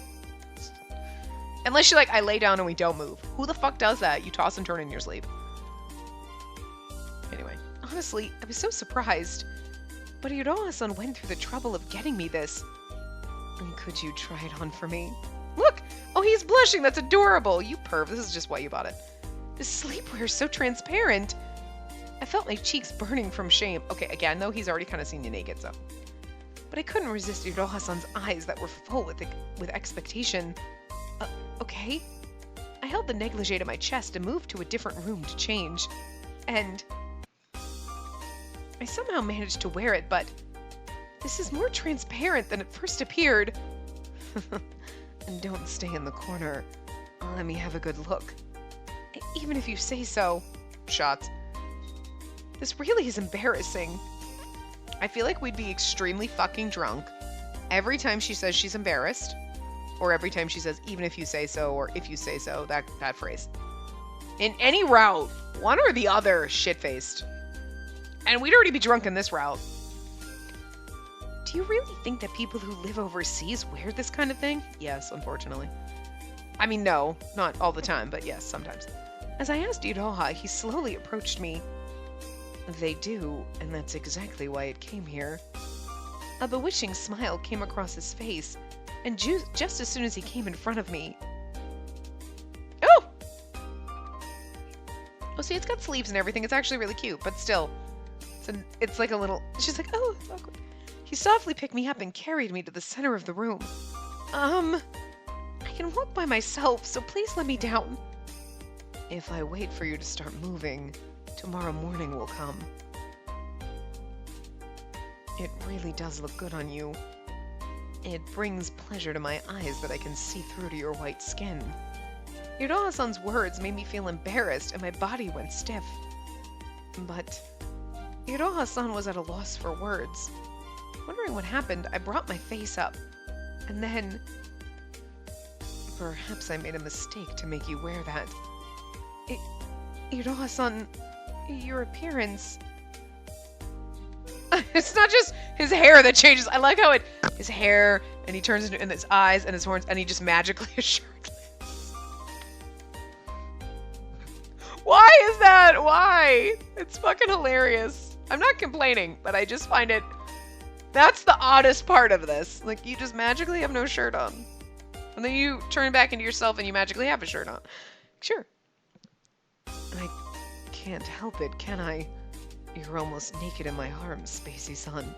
unless you're like, I lay down and we don't move. Who the fuck does that? You toss and turn in your sleep. Anyway, honestly, I was so surprised. But Iroha-san went through the trouble of getting me this. And could you try it on for me? Look! Oh, he's blushing! That's adorable! You perv, this is just why you bought it. This sleepwear is so transparent. I felt my cheeks burning from shame. Okay, again, though, he's already kind of seen you naked, so. But I couldn't resist Iroha-san's eyes that were full with expectation. Okay. I held the negligee to my chest and moved to a different room to change. And I somehow managed to wear it, but this is more transparent than it first appeared. And don't stay in the corner. Let me have a good look. Even if you say so. Shots. This really is embarrassing. I feel like we'd be extremely fucking drunk every time she says she's embarrassed, or every time she says, even if you say so, or if you say so, that phrase. In any route, one or the other, shit-faced. And we'd already be drunk in this route. Do you really think that people who live overseas wear this kind of thing? Yes, unfortunately. I mean, no, not all the time, but yes, sometimes. As I asked Iroha, he slowly approached me. They do, and that's exactly why it came here. A bewitching smile came across his face, and just as soon as he came in front of me... Oh! Oh, see, it's got sleeves and everything. It's actually really cute, but still. It's like a little... She's like, oh, it's awkward. He softly picked me up and carried me to the center of the room. I can walk by myself, so please let me down. If I wait for you to start moving, tomorrow morning will come. It really does look good on you. It brings pleasure to my eyes that I can see through to your white skin. Iroha-san's words made me feel embarrassed and my body went stiff. But Iroha-san was at a loss for words. Wondering what happened, I brought my face up. And then... Perhaps I made a mistake to make you wear that. Iroha-san, your appearance... It's not just his hair that changes. I like how his hair, and he turns into his eyes and his horns, and he just magically is shirtless. Why is that? Why? It's fucking hilarious. I'm not complaining, but I just find it... That's the oddest part of this. Like, you just magically have no shirt on. And then you turn back into yourself and you magically have a shirt on. Sure. I can't help it, can I? You're almost naked in my arms, Spacey-san.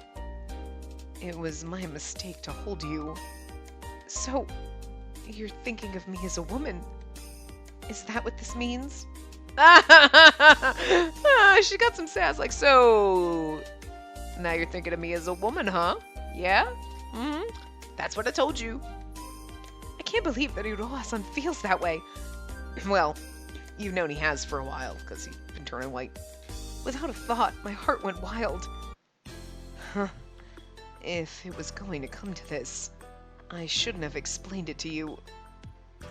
It was my mistake to hold you. So, you're thinking of me as a woman? Is that what this means? She got some sass, like, so... Now you're thinking of me as a woman, huh? Yeah? Mm-hmm. That's what I told you. I can't believe that Iroha-san feels that way. Well, you've known he has for a while, because he's been turning white. Without a thought, my heart went wild. Huh. If it was going to come to this, I shouldn't have explained it to you.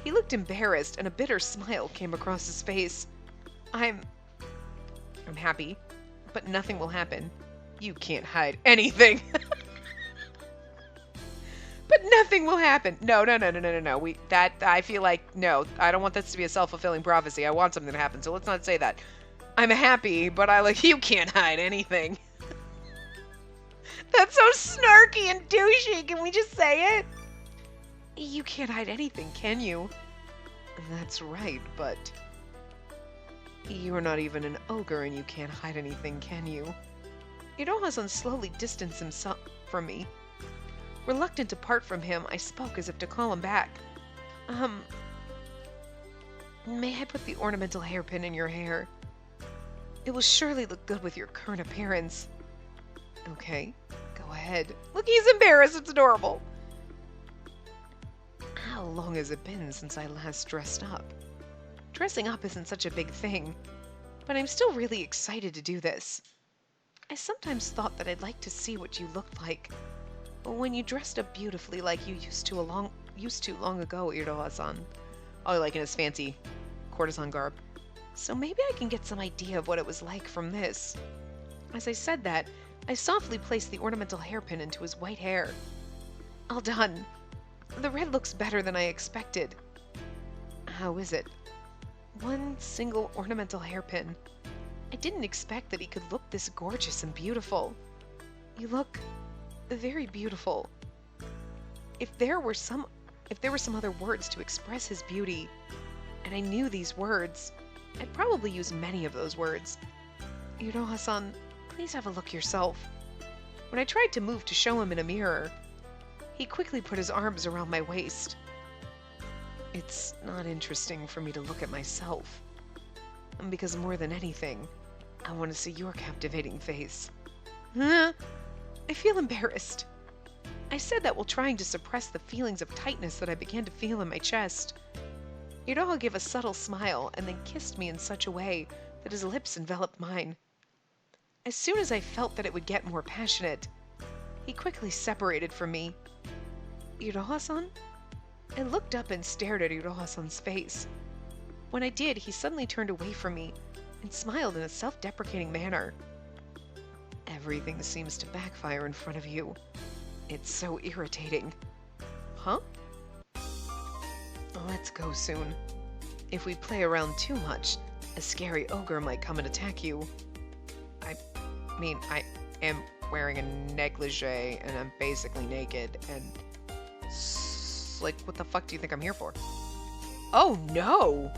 He looked embarrassed, and a bitter smile came across his face. I'm happy, but nothing will happen. You can't hide anything. But nothing will happen. No. I feel like, no, I don't want this to be a self-fulfilling prophecy. I want something to happen, so let's not say that. I'm happy, but you can't hide anything. That's so snarky and douchey. Can we just say it? You can't hide anything, can you? That's right, but... You're not even an ogre and you can't hide anything, can you? Iroha-san slowly distanced himself from me. Reluctant to part from him, I spoke as if to call him back. May I put the ornamental hairpin in your hair? It will surely look good with your current appearance. Okay, go ahead. Look, he's embarrassed. It's adorable. How long has it been since I last dressed up? Dressing up isn't such a big thing, but I'm still really excited to do this. I sometimes thought that I'd like to see what you looked like when you dressed up beautifully like you used to long ago, Iroha-san. Oh, like in his fancy courtesan garb. So maybe I can get some idea of what it was like from this. As I said that, I softly placed the ornamental hairpin into his white hair. All done. The red looks better than I expected. How is it? One single ornamental hairpin. I didn't expect that he could look this gorgeous and beautiful. You look very beautiful. If there were some other words to express his beauty, and I knew these words, I'd probably use many of those words. Iroha-san, please have a look yourself. When I tried to move to show him in a mirror, he quickly put his arms around my waist. It's not interesting for me to look at myself, because more than anything, I want to see your captivating face. I feel embarrassed. I said that while trying to suppress the feelings of tightness that I began to feel in my chest. Iroha gave a subtle smile and then kissed me in such a way that his lips enveloped mine. As soon as I felt that it would get more passionate, he quickly separated from me. Iroha-san? I looked up and stared at Iroha-san's face. When I did, he suddenly turned away from me and smiled in a self-deprecating manner. Everything seems to backfire in front of you. It's so irritating. Huh? Let's go soon. If we play around too much, a scary ogre might come and attack you. I am wearing a negligee and I'm basically naked and... like, what the fuck do you think I'm here for? Oh no!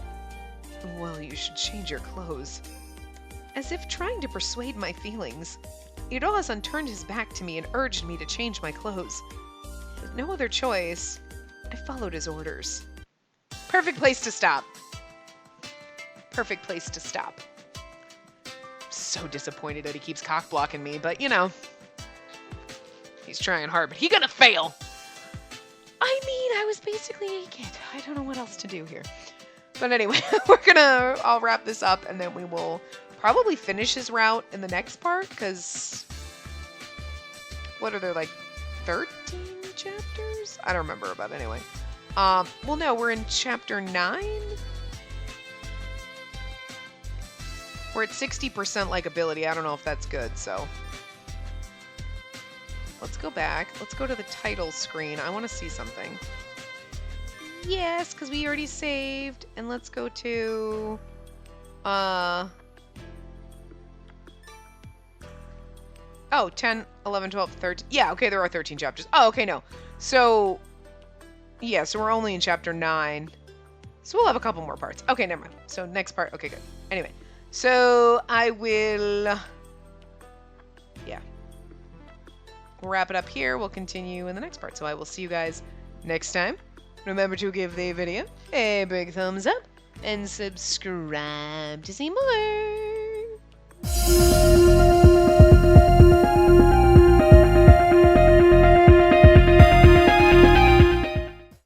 Well, you should change your clothes. As if trying to persuade my feelings, Iroha-san turned his back to me and urged me to change my clothes. With no other choice, I followed his orders. Perfect place to stop. Perfect place to stop. So disappointed that he keeps cock-blocking me, but you know. He's trying hard, but he gonna fail! I mean, I was basically naked. I don't know what else to do here. But anyway, I'll wrap this up and then we will probably finish his route in the next part, because what are there, like 13 chapters? I don't remember, but anyway. Well, no, we're in chapter 9. We're at 60% likability. I don't know if that's good, so. Let's go back. Let's go to the title screen. I want to see something. Yes, because we already saved. And let's go to... Oh, 10, 11, 12, 13. Yeah, okay, there are 13 chapters. Oh, okay, no. So, yeah, so we're only in chapter 9. So we'll have a couple more parts. Okay, never mind. So next part. Okay, good. Anyway, so I will... Yeah. We'll wrap it up here. We'll continue in the next part. So I will see you guys next time. Remember to give the video a big thumbs up and subscribe to see more.